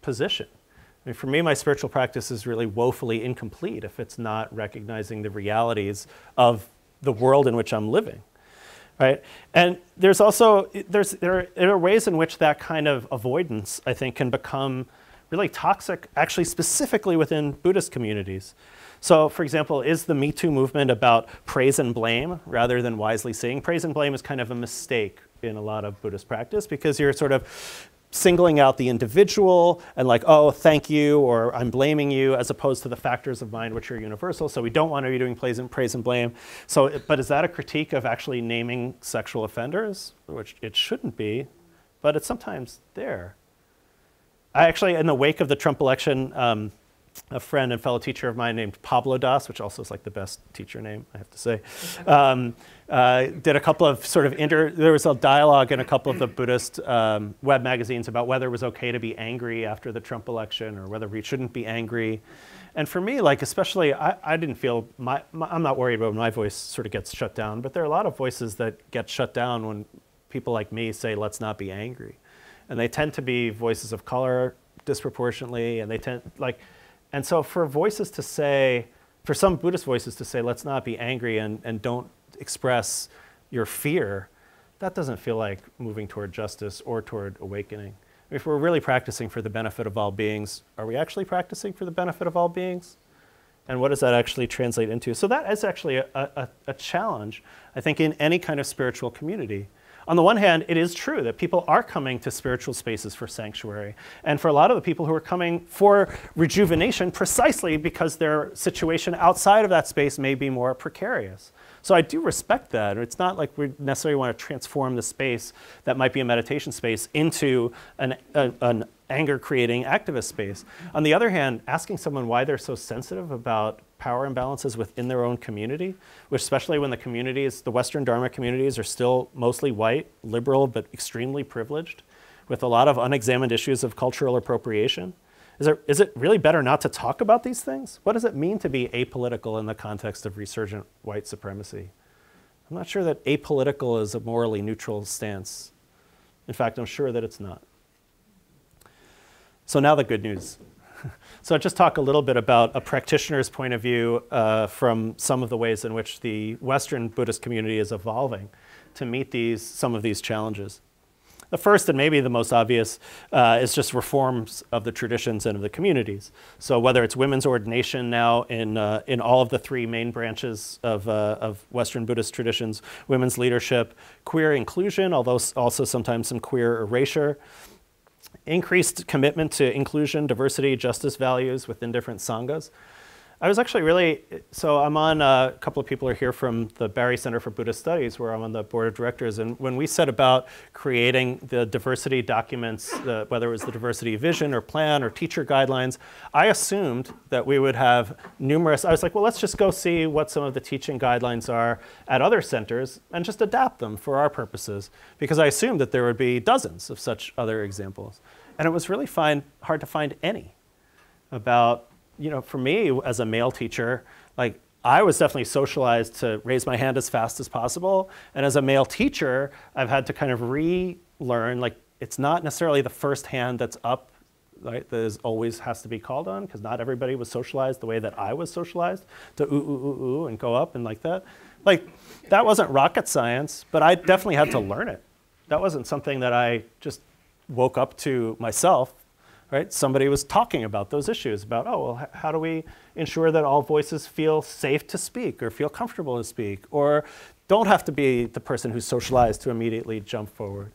position. I mean, for me, my spiritual practice is really woefully incomplete if it's not recognizing the realities of the world in which I'm living, right? And there's also, there are ways in which that kind of avoidance, I think, can become really toxic, actually specifically within Buddhist communities. So for example, is the Me Too movement about praise and blame rather than wisely seeing? Praise and blame is kind of a mistake in a lot of Buddhist practice because you're sort of singling out the individual and like, oh, thank you, or I'm blaming you, as opposed to the factors of mind which are universal. So we don't want to be doing praise and blame. So, but is that a critique of actually naming sexual offenders? Which it shouldn't be, but it's sometimes there. I actually, in the wake of the Trump election, a friend and fellow teacher of mine named Pablo Das, which also is like the best teacher name, I have to say, did a couple of sort of there was a dialogue in a couple of the Buddhist web magazines about whether it was okay to be angry after the Trump election or whether we shouldn't be angry. And for me, like especially, I didn't feel, I'm not worried about when my voice sort of gets shut down, but there are a lot of voices that get shut down when people like me say, let's not be angry. And they tend to be voices of color disproportionately, and they tend, like, and so for voices to say, for some Buddhist voices to say, let's not be angry and don't express your fear, that doesn't feel like moving toward justice or toward awakening. If we're really practicing for the benefit of all beings, are we actually practicing for the benefit of all beings? And what does that actually translate into? So that is actually a challenge, I think, in any kind of spiritual community. On the one hand, it is true that people are coming to spiritual spaces for sanctuary. And for a lot of the people who are coming for rejuvenation, precisely because their situation outside of that space may be more precarious. So I do respect that. It's not like we necessarily want to transform the space that might be a meditation space into an anger-creating activist space. On the other hand, asking someone why they're so sensitive about power imbalances within their own community, which especially when the communities, the Western Dharma communities, are still mostly white, liberal, but extremely privileged, with a lot of unexamined issues of cultural appropriation. Is it really better not to talk about these things? What does it mean to be apolitical in the context of resurgent white supremacy? I'm not sure that apolitical is a morally neutral stance. In fact, I'm sure that it's not. So now the good news. So I'll just talk a little bit about a practitioner's point of view from some of the ways in which the Western Buddhist community is evolving to meet some of these challenges. The first and maybe the most obvious is just reforms of the traditions and of the communities. So whether it's women's ordination now in all of the three main branches of Western Buddhist traditions, women's leadership, queer inclusion, although also sometimes some queer erasure, increased commitment to inclusion, diversity, justice values within different sanghas. I was actually so I'm on, a couple of people are here from the Barry Center for Buddhist Studies, where I'm on the board of directors, and when we set about creating the diversity documents, whether it was the diversity vision or plan or teacher guidelines, I assumed that we would have numerous, I was like, well, let's just go see what some of the teaching guidelines are at other centers and just adapt them for our purposes, because I assumed that there would be dozens of such other examples. And it was really hard to find any about, for me as a male teacher, like I was definitely socialized to raise my hand as fast as possible. And as a male teacher, I've had to kind of relearn, like it's not necessarily the first hand that's up, right, that always has to be called on, because not everybody was socialized the way that I was socialized, to ooh, ooh, ooh, ooh, and go up and like that. Like that wasn't rocket science, but I definitely had to learn it. That wasn't something that I just woke up to myself. Right? Somebody was talking about those issues, about, oh, well, how do we ensure that all voices feel safe to speak or feel comfortable to speak or don't have to be the person who's socialized to immediately jump forward?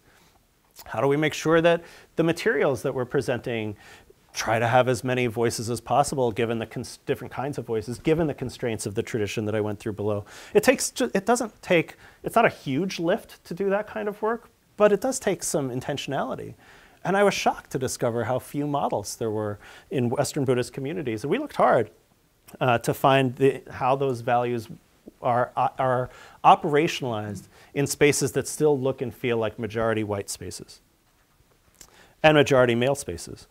How do we make sure that the materials that we're presenting try to have as many voices as possible, given the different kinds of voices, given the constraints of the tradition that I went through below? It's not a huge lift to do that kind of work, but it does take some intentionality. And I was shocked to discover how few models there were in Western Buddhist communities. And we looked hard to find how those values are operationalized in spaces that still look and feel like majority white spaces and majority male spaces.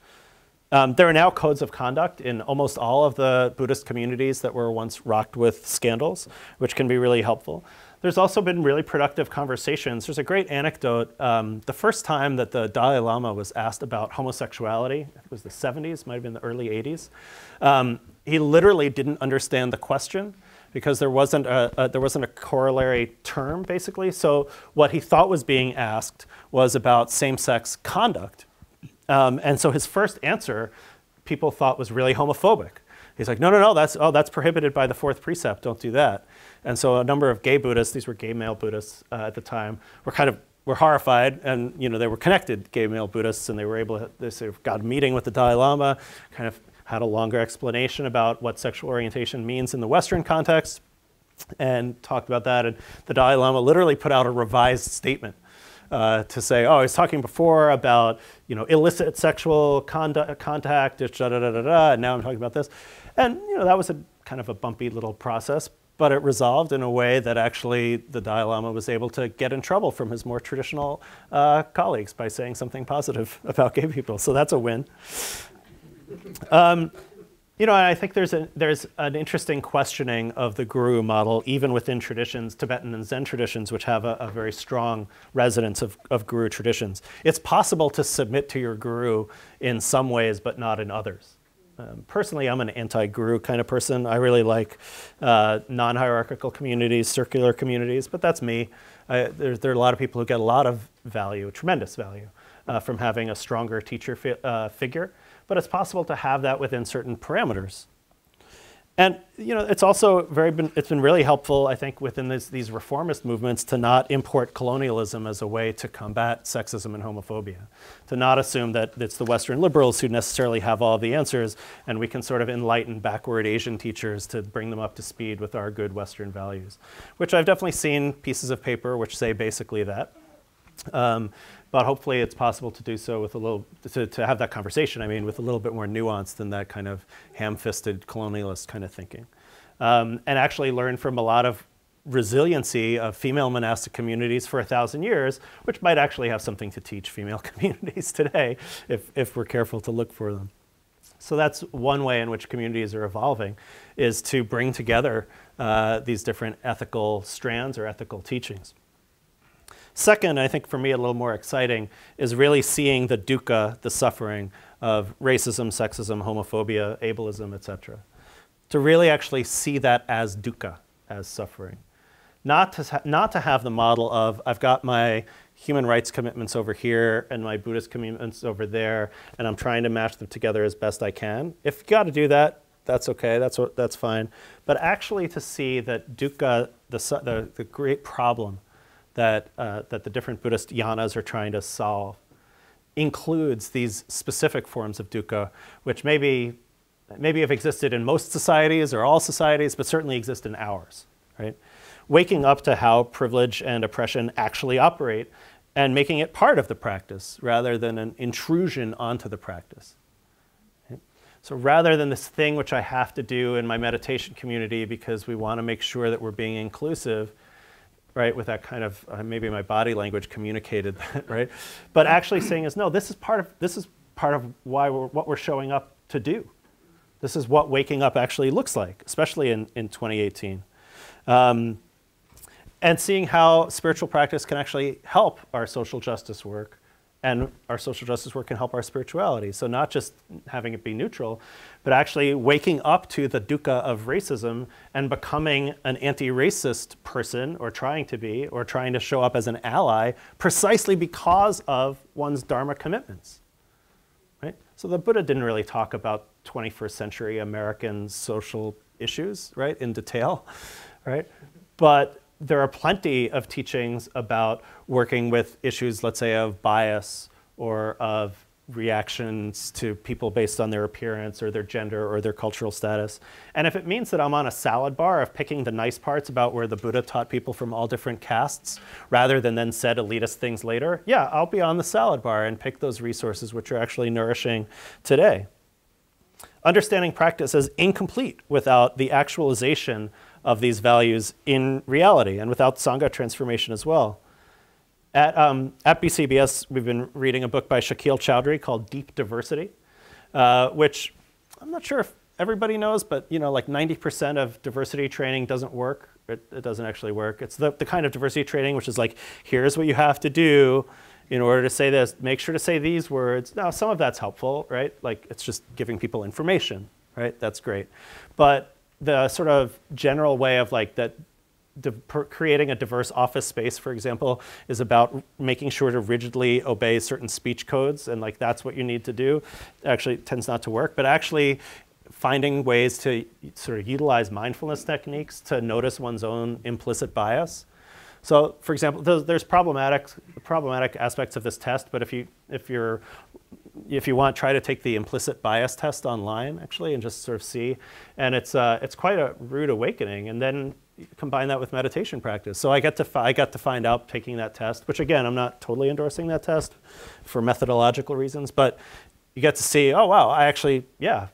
There are now codes of conduct in almost all of the Buddhist communities that were once rocked with scandals, which can be really helpful. There's also been really productive conversations. There's a great anecdote. The first time that the Dalai Lama was asked about homosexuality, it was the 70s, might have been the early 80s. He literally didn't understand the question because there wasn't a corollary term, basically. So what he thought was being asked was about same-sex conduct. And so his first answer people thought was really homophobic. He's like, no, no, no, that's prohibited by the fourth precept, don't do that. And so a number of gay Buddhists, these were gay male Buddhists at the time, were horrified, and they were connected gay male Buddhists, and they were able to, they sort of got a meeting with the Dalai Lama, kind of had a longer explanation about what sexual orientation means in the Western context, and talked about that. And the Dalai Lama literally put out a revised statement to say, oh, I was talking before about illicit sexual contact, and now I'm talking about this. And that was a kind of a bumpy little process, but it resolved in a way that actually the Dalai Lama was able to get in trouble from his more traditional colleagues by saying something positive about gay people. So that's a win. And I think there's an interesting questioning of the guru model, even within traditions, Tibetan and Zen traditions, which have a very strong resonance of guru traditions. It's possible to submit to your guru in some ways, but not in others. Personally, I'm an anti-guru kind of person. I really like non-hierarchical communities, circular communities, but that's me. There are a lot of people who get a lot of value, tremendous value, from having a stronger teacher figure. But it's possible to have that within certain parameters. And it's also it's been really helpful, I think, within these reformist movements to not import colonialism as a way to combat sexism and homophobia, to not assume that it's the Western liberals who necessarily have all the answers, and we can sort of enlighten backward Asian teachers to bring them up to speed with our good Western values, which I've definitely seen pieces of paper which say basically that. But hopefully it's possible to do so with to have that conversation, with a little bit more nuance than that kind of ham-fisted colonialist kind of thinking. And actually learn from a lot of resiliency of female monastic communities for 1,000 years, which might actually have something to teach female communities today if we're careful to look for them. So that's one way in which communities are evolving, is to bring together these different ethical strands or ethical teachings. Second, I think for me a little more exciting, is really seeing the dukkha, the suffering of racism, sexism, homophobia, ableism, etc. To really actually see that as dukkha, as suffering. Not to have the model of, I've got my human rights commitments over here and my Buddhist commitments over there, and I'm trying to match them together as best I can. If you got to do that, that's okay, that's fine. But actually to see that dukkha, the great problem that the different Buddhist yanas are trying to solve, includes these specific forms of dukkha, which maybe have existed in most societies or all societies, but certainly exist in ours, right? Waking up to how privilege and oppression actually operate and making it part of the practice rather than an intrusion onto the practice. Right? So rather than this thing which I have to do in my meditation community because we want to make sure that we're being inclusive, right, with that kind of, maybe my body language communicated that, right? But actually saying is, no, this is part of what we're showing up to do. This is what waking up actually looks like, especially in 2018. And seeing how spiritual practice can actually help our social justice work, and our social justice work can help our spirituality. So not just having it be neutral, but actually waking up to the dukkha of racism and becoming an anti-racist person, or trying to be, or trying to show up as an ally, precisely because of one's dharma commitments. Right? So the Buddha didn't really talk about 21st century American social issues, right, in detail, right? But there are plenty of teachings about working with issues, let's say, of bias or of reactions to people based on their appearance or their gender or their cultural status. And if it means that I'm on a salad bar of picking the nice parts about where the Buddha taught people from all different castes, rather than then said elitist things later, yeah, I'll be on the salad bar and pick those resources which are actually nourishing today. Understanding practice as incomplete without the actualization of these values in reality, and without Sangha transformation as well. At BCBS, we've been reading a book by Shakil Chowdhury called Deep Diversity, which I'm not sure if everybody knows, but like 90% of diversity training doesn't work. It doesn't actually work. It's the kind of diversity training which is like, here's what you have to do in order to say this. Make sure to say these words. Now, some of that's helpful, right? Like, it's just giving people information, right? That's great. But the sort of general way of like that creating a diverse office space, for example, is about making sure to rigidly obey certain speech codes, and like that's what you need to do. Actually, it tends not to work, but actually finding ways to sort of utilize mindfulness techniques to notice one's own implicit bias. So, for example, there's problematic aspects of this test, but if you want, try to take the implicit bias test online, actually, and just sort of see. And it's quite a rude awakening. And then combine that with meditation practice. So I got to find out taking that test, which again, I'm not totally endorsing that test for methodological reasons, but you get to see, oh wow,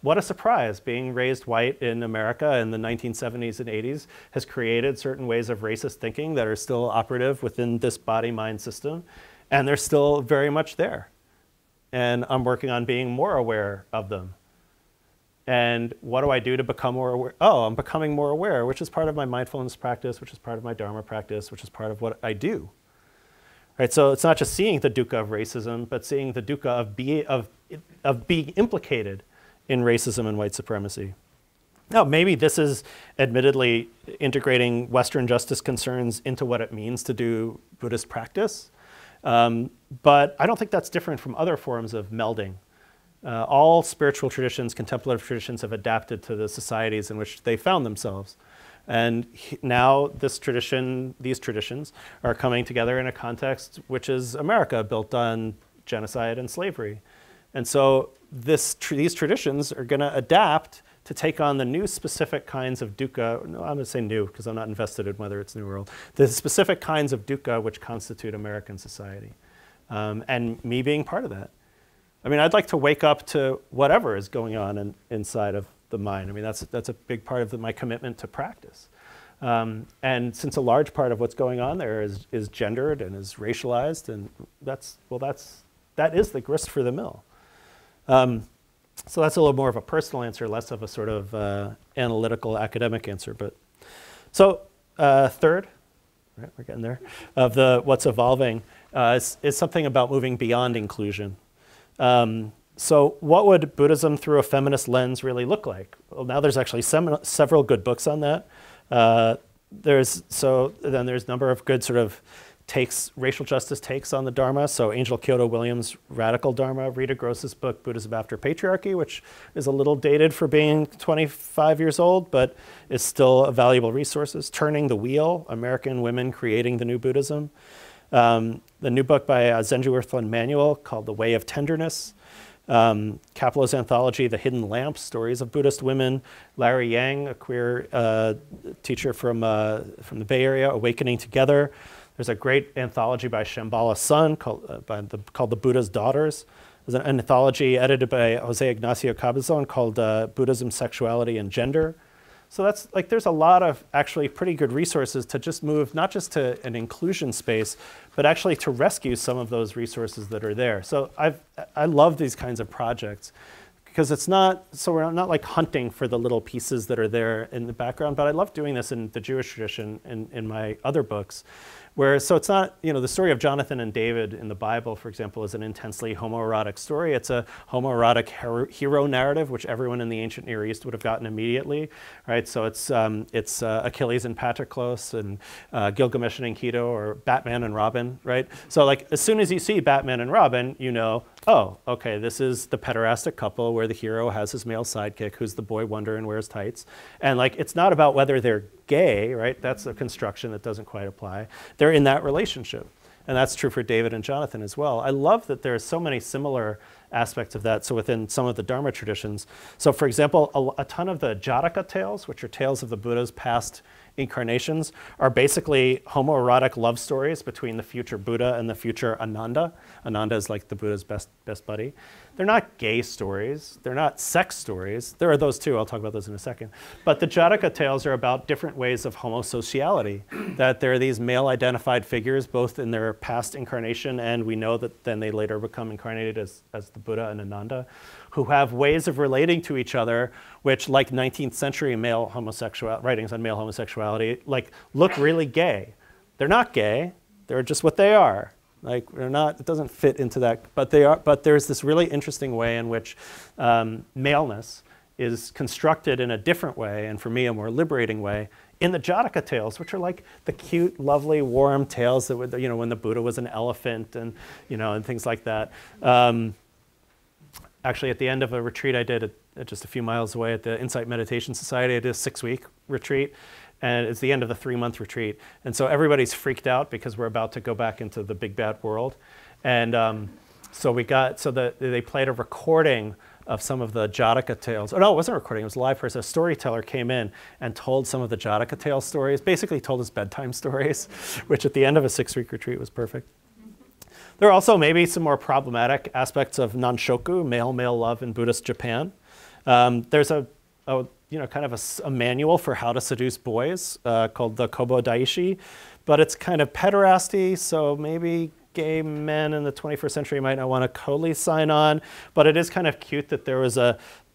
what a surprise. Being raised white in America in the 1970s and 80s has created certain ways of racist thinking that are still operative within this body-mind system, and they're still very much there. And I'm working on being more aware of them. And what do I do to become more aware? Oh, I'm becoming more aware, which is part of my mindfulness practice, which is part of my Dharma practice, which is part of what I do. Right, so it's not just seeing the dukkha of racism, but seeing the dukkha of being implicated in racism and white supremacy. Now, maybe this is admittedly integrating Western justice concerns into what it means to do Buddhist practice. But I don't think that's different from other forms of melding. All spiritual traditions, contemplative traditions, have adapted to the societies in which they found themselves. And now these traditions are coming together in a context which is America, built on genocide and slavery. And so these traditions are going to adapt to take on the new specific kinds of dukkha. No, I'm going to say new because I'm not invested in whether it's new or old. The specific kinds of dukkha which constitute American society. And me being part of that. I mean, I'd like to wake up to whatever is going on inside of the mind. I mean, that's a big part of my commitment to practice. And since a large part of what's going on there is gendered and is racialized, and that is the grist for the mill. So that's a little more of a personal answer, less of a sort of analytical academic answer. But so third, right, we're getting there, of what's evolving is something about moving beyond inclusion. So what would Buddhism through a feminist lens really look like? Well, now there's actually several good books on that. There's a number of good sort of racial justice takes on the Dharma. So Angel Kyoto Williams' Radical Dharma, Rita Gross's book, Buddhism After Patriarchy, which is a little dated for being 25 years old, but is still a valuable resource. Turning the Wheel, American Women Creating the New Buddhism. The new book by Zenju Earthland Manuel called The Way of Tenderness. Capello's anthology, The Hidden Lamp, Stories of Buddhist Women. Larry Yang, a queer teacher from the Bay Area, Awakening Together. There's a great anthology by Shambhala Sun called The Buddha's Daughters. There's an anthology edited by Jose Ignacio Cabezon called Buddhism, Sexuality, and Gender. So that's like, there's a lot of actually pretty good resources to just move, not just to an inclusion space, but actually to rescue some of those resources that are there. So I love these kinds of projects because we're not like hunting for the little pieces that are there in the background, but I love doing this in the Jewish tradition in my other books. So it's not, the story of Jonathan and David in the Bible, for example, is an intensely homoerotic story. It's a homoerotic hero narrative, which everyone in the ancient Near East would have gotten immediately, right? So it's Achilles and Patroclus and Gilgamesh and Enkidu, or Batman and Robin, right? So like, as soon as you see Batman and Robin, you know, oh, okay, this is the pederastic couple where the hero has his male sidekick who's the boy wonder and wears tights. And like, it's not about whether they're gay, right? That's a construction that doesn't quite apply. They're in that relationship. And that's true for David and Jonathan as well. I love that there are so many similar aspects of that. So within some of the Dharma traditions. So for example, a ton of the Jataka tales, which are tales of the Buddha's past incarnations, are basically homoerotic love stories between the future Buddha and the future Ananda. Ananda is like the Buddha's best buddy. They're not gay stories. They're not sex stories. There are those too. I'll talk about those in a second. But the Jataka tales are about different ways of homosociality, that there are these male-identified figures, both in their past incarnation, and we know that then they later become incarnated as the Buddha and Ananda, who have ways of relating to each other, which, like 19th century writings on male homosexuality, like look really gay. They're not gay. They're just what they are. Like, they're not, it doesn't fit into that, but they are. But there's this really interesting way in which maleness is constructed in a different way, and for me, a more liberating way, in the Jataka tales, which are like the cute, lovely, warm tales that would, when the Buddha was an elephant and, and things like that. Actually, at the end of a retreat I did just a few miles away at the Insight Meditation Society, I did a 6-week retreat, and it's the end of the 3-month retreat. And so everybody's freaked out because we're about to go back into the big bad world. And they played a recording of some of the Jataka tales. Oh, no, it wasn't a recording, it was a live person. A storyteller came in and told some of the Jataka tale stories, basically told us bedtime stories, which at the end of a 6-week retreat was perfect. There are also maybe some more problematic aspects of nanshoku, male-male love in Buddhist Japan. There's a manual for how to seduce boys called the Kobo Daishi, but it's kind of pederasty, so maybe gay men in the 21st century might not want to totally sign on, but it is kind of cute that there was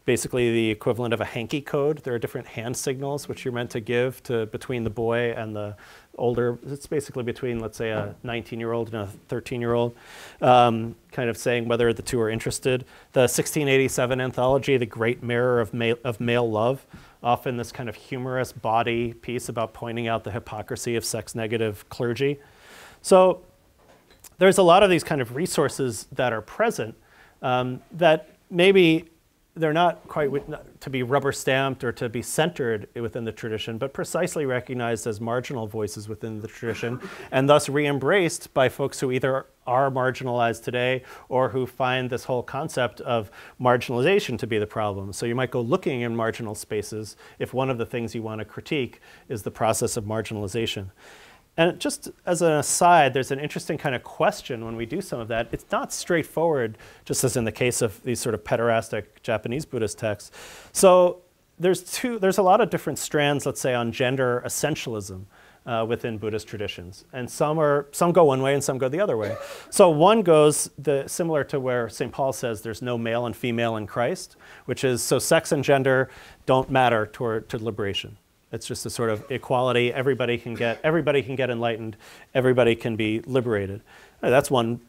basically the equivalent of a hanky code. There are different hand signals which you're meant to give between the boy and the older. It's basically between, let's say, a 19-year-old and a 13-year-old, kind of saying whether the two are interested. The 1687 anthology, The Great Mirror of Male Love, often this kind of humorous body piece about pointing out the hypocrisy of sex-negative clergy. So there's a lot of these kind of resources that are present that maybe they're not quite to be rubber stamped or to be centered within the tradition, but precisely recognized as marginal voices within the tradition, and thus re-embraced by folks who either are marginalized today or who find this whole concept of marginalization to be the problem. So you might go looking in marginal spaces if one of the things you want to critique is the process of marginalization. And just as an aside, there's an interesting kind of question when we do some of that. It's not straightforward, just as in the case of these sort of pederastic Japanese Buddhist texts. So there's a lot of different strands, let's say, on gender essentialism within Buddhist traditions. And some go one way and some go the other way. So one goes similar to where St. Paul says there's no male and female in Christ, which is so sex and gender don't matter to liberation. It's just a sort of equality. Everybody can get enlightened. Everybody can be liberated. That's one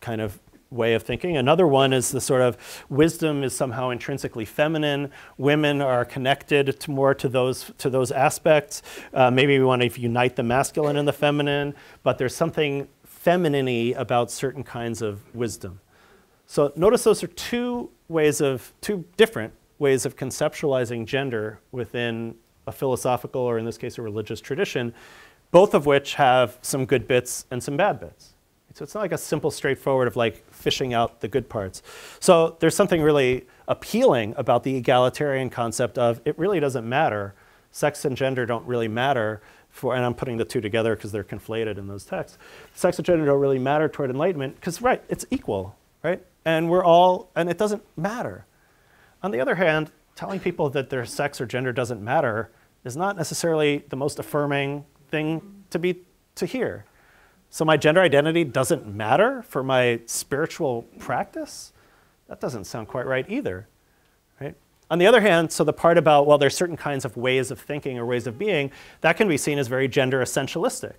kind of way of thinking. Another one is the sort of wisdom is somehow intrinsically feminine. Women are connected more to those aspects. Maybe we want to unite the masculine and the feminine, but there's something feminine-y about certain kinds of wisdom. So notice those are two different ways of conceptualizing gender within a philosophical, or in this case, a religious tradition, both of which have some good bits and some bad bits. So it's not like a simple, straightforward of like fishing out the good parts. So there's something really appealing about the egalitarian concept of it really doesn't matter. Sex and gender don't really matter and I'm putting the two together because they're conflated in those texts. Sex and gender don't really matter toward enlightenment because, right, it's equal, right? And it doesn't matter. On the other hand, telling people that their sex or gender doesn't matter is not necessarily the most affirming thing to hear. So my gender identity doesn't matter for my spiritual practice? That doesn't sound quite right either, right? On the other hand, so the part about, well, there's certain kinds of ways of thinking or ways of being, that can be seen as very gender essentialistic.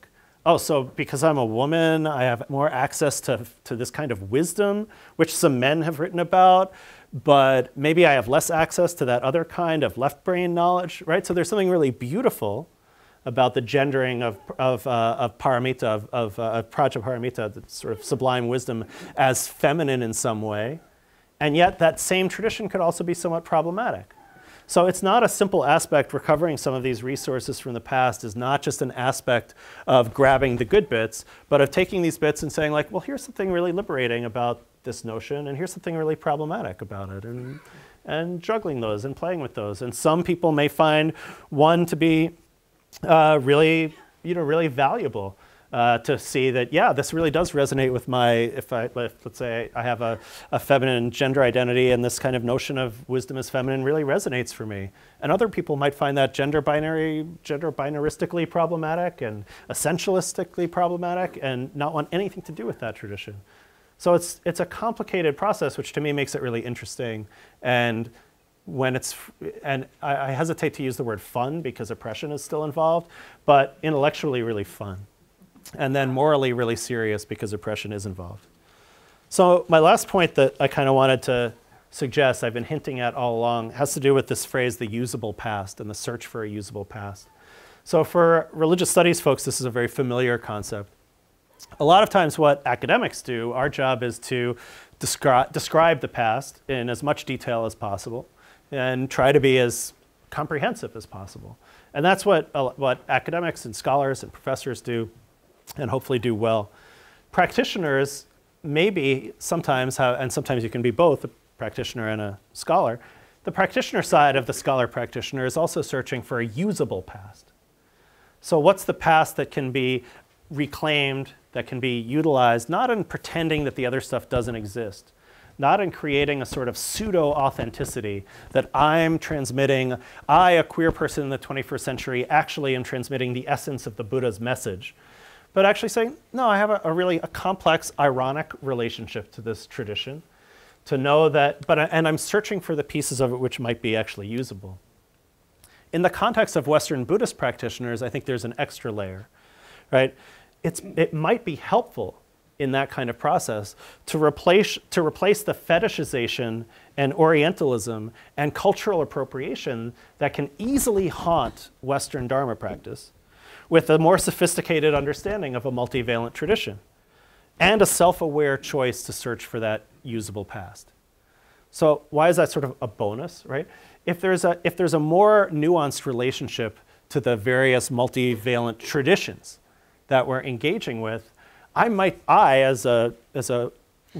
Oh, so because I'm a woman, I have more access to this kind of wisdom, which some men have written about, but maybe I have less access to that other kind of left brain knowledge, right? So there's something really beautiful about the gendering of paramita, of prajaparamita, the sort of sublime wisdom, as feminine in some way. And yet that same tradition could also be somewhat problematic. So it's not a simple aspect. Recovering some of these resources from the past is not just an aspect of grabbing the good bits, but of taking these bits and saying like, well, here's something really liberating about this notion, and here's something really problematic about it, and juggling those and playing with those. And some people may find one to be really valuable. To see that, yeah, this really does resonate with let's say I have a feminine gender identity and this kind of notion of wisdom as feminine really resonates for me. And other people might find that gender binaristically problematic and essentialistically problematic and not want anything to do with that tradition. So it's a complicated process, which to me makes it really interesting. And I hesitate to use the word fun because oppression is still involved, but intellectually really fun. And then morally really serious because oppression is involved. So my last point that I kind of wanted to suggest, I've been hinting at all along, has to do with this phrase, the usable past, and the search for a usable past. So for religious studies folks, this is a very familiar concept. A lot of times what academics do, our job is to describe the past in as much detail as possible and try to be as comprehensive as possible. And that's what academics and scholars and professors do, and hopefully do well. Practitioners maybe sometimes have, and sometimes you can be both a practitioner and a scholar. The practitioner side of the scholar practitioner is also searching for a usable past. So what's the past that can be reclaimed, that can be utilized, not in pretending that the other stuff doesn't exist, not in creating a sort of pseudo-authenticity that I'm transmitting, I, a queer person in the 21st century, actually am transmitting the essence of the Buddha's message, but actually saying, no, I have a really complex, ironic relationship to this tradition, to know that, and I'm searching for the pieces of it which might be actually usable. In the context of Western Buddhist practitioners, I think there's an extra layer, right? It might be helpful in that kind of process to replace the fetishization and Orientalism and cultural appropriation that can easily haunt Western Dharma practice with a more sophisticated understanding of a multivalent tradition and a self-aware choice to search for that usable past. So why is that sort of a bonus, right? If there's a more nuanced relationship to the various multivalent traditions that we're engaging with, I as a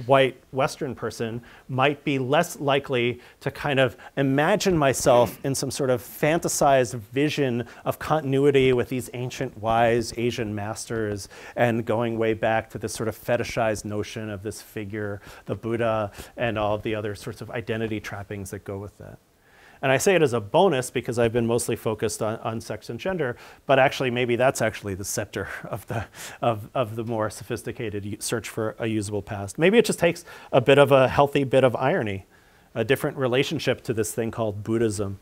white Western person might be less likely to kind of imagine myself in some sort of fantasized vision of continuity with these ancient wise Asian masters and going way back to this sort of fetishized notion of this figure, the Buddha, and all of the other sorts of identity trappings that go with that. And I say it as a bonus because I've been mostly focused on sex and gender, but actually maybe that's actually the center of the more sophisticated search for a usable past. Maybe it just takes a bit of a healthy bit of irony, a different relationship to this thing called Buddhism,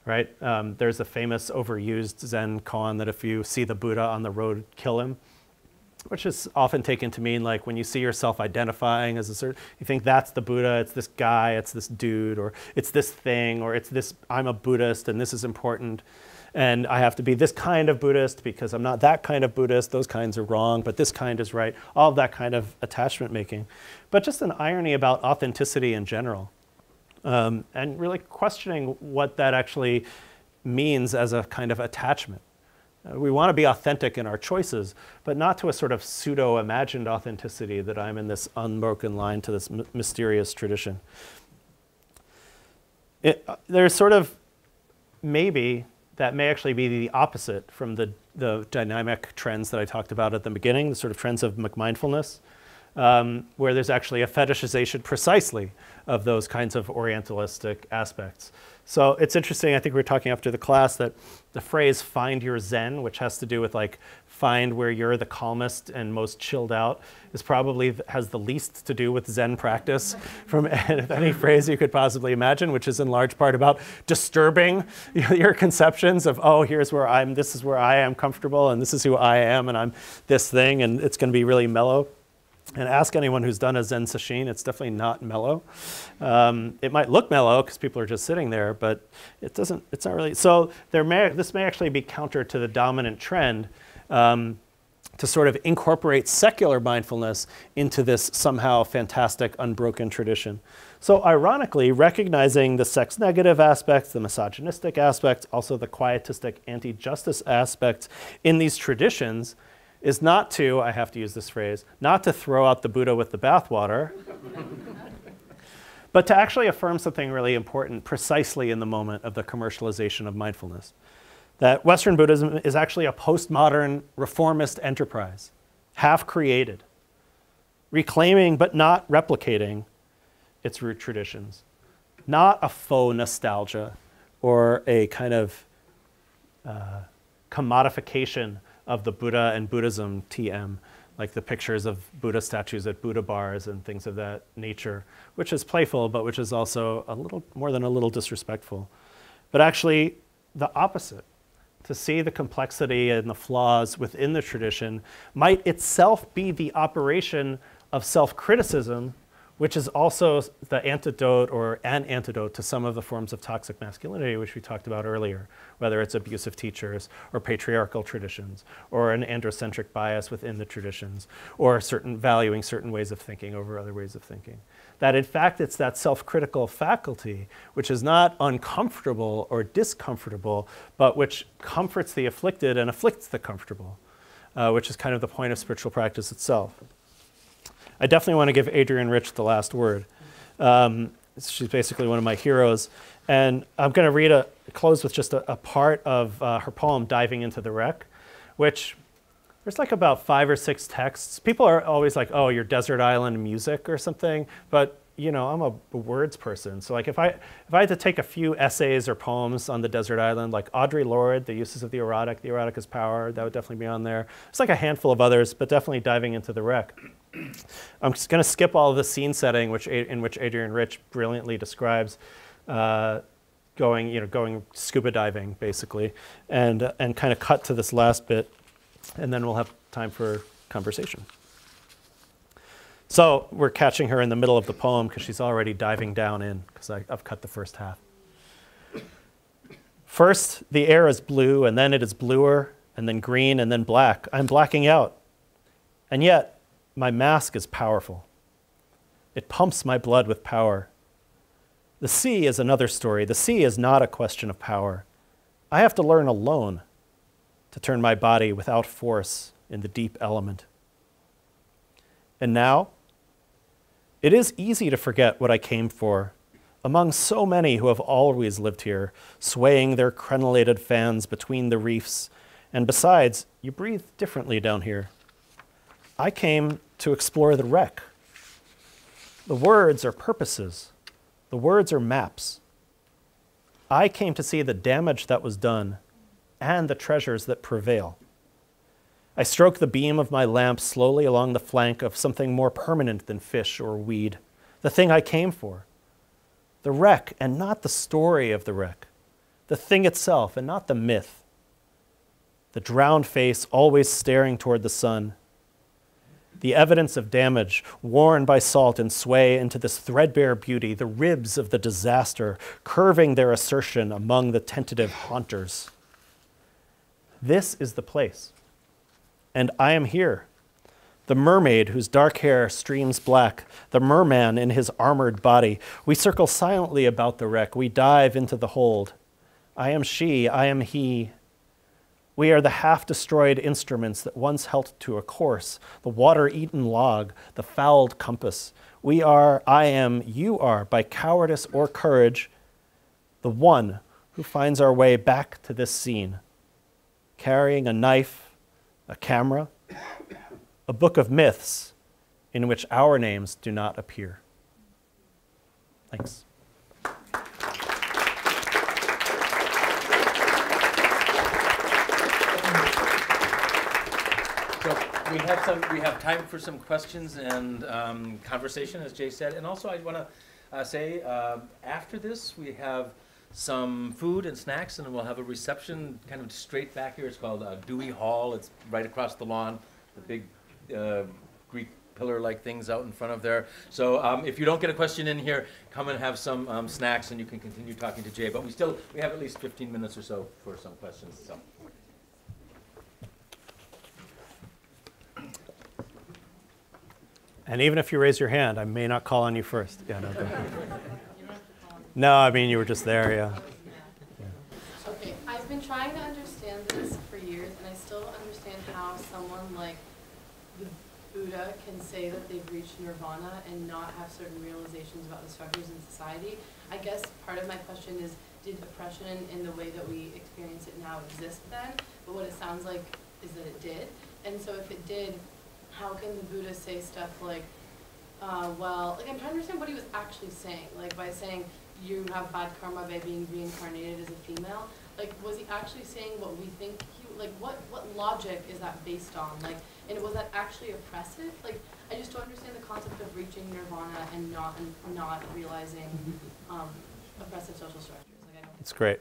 right? There's a famous overused Zen koan that if you see the Buddha on the road, kill him, which is often taken to mean like when you see yourself identifying as a certain, you think that's the Buddha, it's this guy, it's this dude, or it's this thing, or it's this, I'm a Buddhist and this is important. And I have to be this kind of Buddhist because I'm not that kind of Buddhist, those kinds are wrong, but this kind is right. All of that kind of attachment making. But just an irony about authenticity in general. And really questioning what that actually means as a kind of attachment. We want to be authentic in our choices, but not to a sort of pseudo-imagined authenticity that I'm in this unbroken line to this mysterious tradition. There's sort of maybe that may actually be the opposite from the dynamic trends that I talked about at the beginning, the sort of trends of mindfulness, where there's actually a fetishization precisely of those kinds of Orientalistic aspects. So it's interesting, I think we were talking after the class, that the phrase find your Zen, which has to do with like find where you're the calmest and most chilled out, is probably has the least to do with Zen practice from any phrase you could possibly imagine, which is in large part about disturbing your conceptions of, oh, here's where I'm, this is where I am comfortable, and this is who I am, and I'm this thing, and it's going to be really mellow. And ask anyone who's done a Zen sesshin, it's definitely not mellow. It might look mellow because people are just sitting there, but it doesn't, it's not really. So this may actually be counter to the dominant trend to sort of incorporate secular mindfulness into this somehow fantastic, unbroken tradition. So ironically, recognizing the sex negative aspects, the misogynistic aspects, also the quietistic anti-justice aspects in these traditions is not to, I have to use this phrase, not to throw out the Buddha with the bathwater, but to actually affirm something really important precisely in the moment of the commercialization of mindfulness. That Western Buddhism is actually a postmodern reformist enterprise, half created, reclaiming but not replicating its root traditions. Not a faux nostalgia or a kind of commodification of the Buddha and Buddhism TM, like the pictures of Buddha statues at Buddha bars and things of that nature, which is playful, but which is also a little more than a little disrespectful. But actually the opposite, to see the complexity and the flaws within the tradition might itself be the operation of self-criticism which is also the antidote or an antidote to some of the forms of toxic masculinity, which we talked about earlier, whether it's abusive teachers or patriarchal traditions or an androcentric bias within the traditions or valuing certain ways of thinking over other ways of thinking. That in fact, it's that self-critical faculty which is not uncomfortable or discomfortable, but which comforts the afflicted and afflicts the comfortable, which is kind of the point of spiritual practice itself. I definitely want to give Adrienne Rich the last word. She's basically one of my heroes. And I'm going to close with just a part of her poem, Diving into the Wreck, which there's like about 5 or 6 texts. People are always like, oh, you're desert island music or something. But, you know, I'm a words person. So like if I had to take a few essays or poems on the desert island, like Audre Lorde, The Uses of the Erotic is Power, that would definitely be on there. It's like a handful of others, but definitely Diving into the Wreck. I'm just going to skip all of the scene setting, in which Adrienne Rich brilliantly describes going scuba diving, basically, and kind of cut to this last bit, and then we'll have time for conversation. So we're catching her in the middle of the poem because she's already diving down in, because I've cut the first half. First, the air is blue, and then it is bluer, and then green, and then black. I'm blacking out. And yet, my mask is powerful. It pumps my blood with power. The sea is another story. The sea is not a question of power. I have to learn alone to turn my body without force in the deep element. And now, it is easy to forget what I came for, among so many who have always lived here, swaying their crenellated fans between the reefs. And besides, you breathe differently down here. I came to explore the wreck. The words are purposes. The words are maps. I came to see the damage that was done and the treasures that prevail. I stroke the beam of my lamp slowly along the flank of something more permanent than fish or weed, the thing I came for. The wreck and not the story of the wreck. The thing itself and not the myth. The drowned face always staring toward the sun. The evidence of damage, worn by salt and sway into this threadbare beauty, the ribs of the disaster, curving their assertion among the tentative haunters. This is the place. And I am here. The mermaid whose dark hair streams black, the merman in his armored body. We circle silently about the wreck. We dive into the hold. I am she, I am he. We are the half-destroyed instruments that once held to a course, the water-eaten log, the fouled compass. We are, I am, you are, by cowardice or courage, the one who finds our way back to this scene, carrying a knife, a camera, a book of myths in which our names do not appear. Thanks. We have time for some questions and conversation, as Jay said. And also, I want to say, after this, we have some food and snacks, and we'll have a reception kind of straight back here. It's called Dewey Hall. It's right across the lawn, the big Greek pillar-like things out in front of there. So if you don't get a question in here, come and have some snacks, and you can continue talking to Jay. But we have at least 15 minutes or so for some questions. So. And even if you raise your hand, I may not call on you first. Yeah, no, no, I mean, you were just there, yeah. Okay, I've been trying to understand this for years, and I still don't understand how someone like the Buddha can say that they've reached nirvana and not have certain realizations about the structures in society. I guess part of my question is, did oppression in the way that we experience it now exist then? But what it sounds like is that it did. And so if it did, how can the Buddha say stuff like, well, like I'm trying to understand what he was actually saying. Like by saying you have bad karma by being reincarnated as a female. Like was he actually saying what we think he, like what logic is that based on? Like, and was that actually oppressive? Like I just don't understand the concept of reaching nirvana and not realizing oppressive social structures. Like I don't. It's great.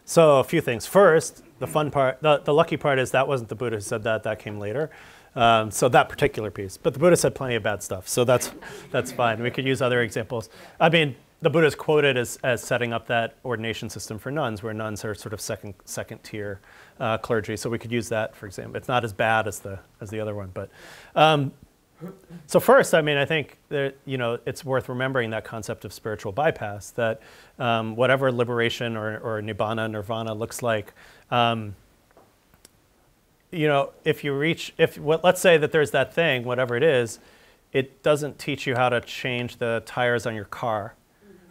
So a few things. First, the fun part, the lucky part is that wasn't the Buddha who said that. That came later. So that particular piece. But the Buddha said plenty of bad stuff, so that's fine. We could use other examples. I mean, the Buddha is quoted as setting up that ordination system for nuns, where nuns are sort of second tier clergy. So we could use that, for example. It's not as bad as the other one, but so first, I mean, I think that, it's worth remembering that concept of spiritual bypass. That whatever liberation or nibbana, nirvana looks like, let's say that there's that thing, whatever it is, it doesn't teach you how to change the tires on your car,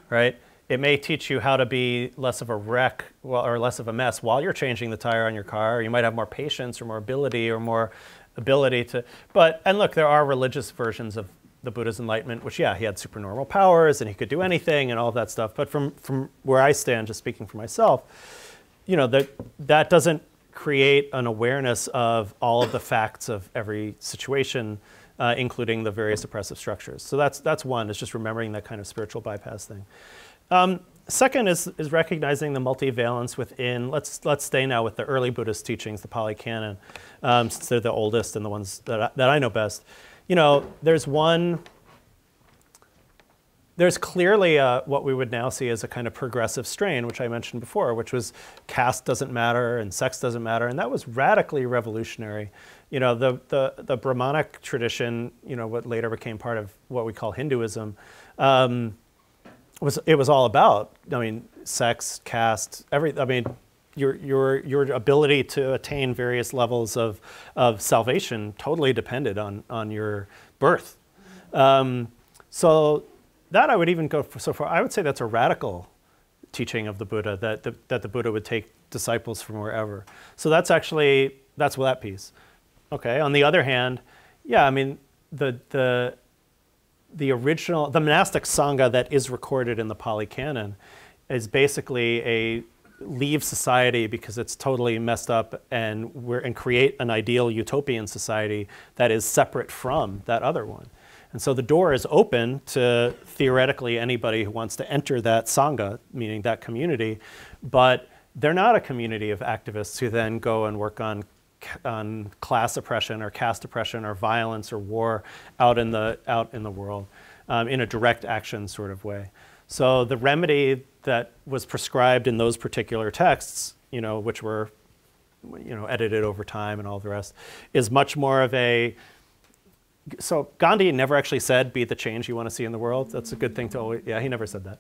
right? It may teach you how to be less of a wreck or less of a mess while you're changing the tire on your car. You might have more patience or more ability to, and look, there are religious versions of the Buddha's enlightenment, which, yeah, he had supernormal powers and he could do anything and all of that stuff. But from where I stand, just speaking for myself, that doesn't create an awareness of all of the facts of every situation, including the various oppressive structures. So that's one, is just remembering that kind of spiritual bypass thing. Second is recognizing the multivalence within, let's stay now with the early Buddhist teachings, the Pali Canon, since they're the oldest and the ones that I know best. There's clearly what we would now see as a kind of progressive strain, which I mentioned before, which was caste doesn't matter and sex doesn't matter, and that was radically revolutionary. The Brahmanic tradition, what later became part of what we call Hinduism, was all about, sex, caste, your ability to attain various levels of salvation totally depended on your birth. So that I would even go so far. I would say that's a radical teaching of the Buddha, that the Buddha would take disciples from wherever. So that's that piece. Okay. On the other hand, yeah, the monastic sangha that is recorded in the Pali Canon is basically a leave society because it's totally messed up and create an ideal utopian society that is separate from that other one. And so the door is open to theoretically anybody who wants to enter that sangha, meaning that community, but they're not a community of activists who then go and work on class oppression or caste oppression or violence or war out in the world in a direct action sort of way. So the remedy that was prescribed in those particular texts, which were edited over time and all the rest, is much more of a. So Gandhi never actually said, "Be the change you want to see in the world." That's a good thing to always. Yeah, he never said that.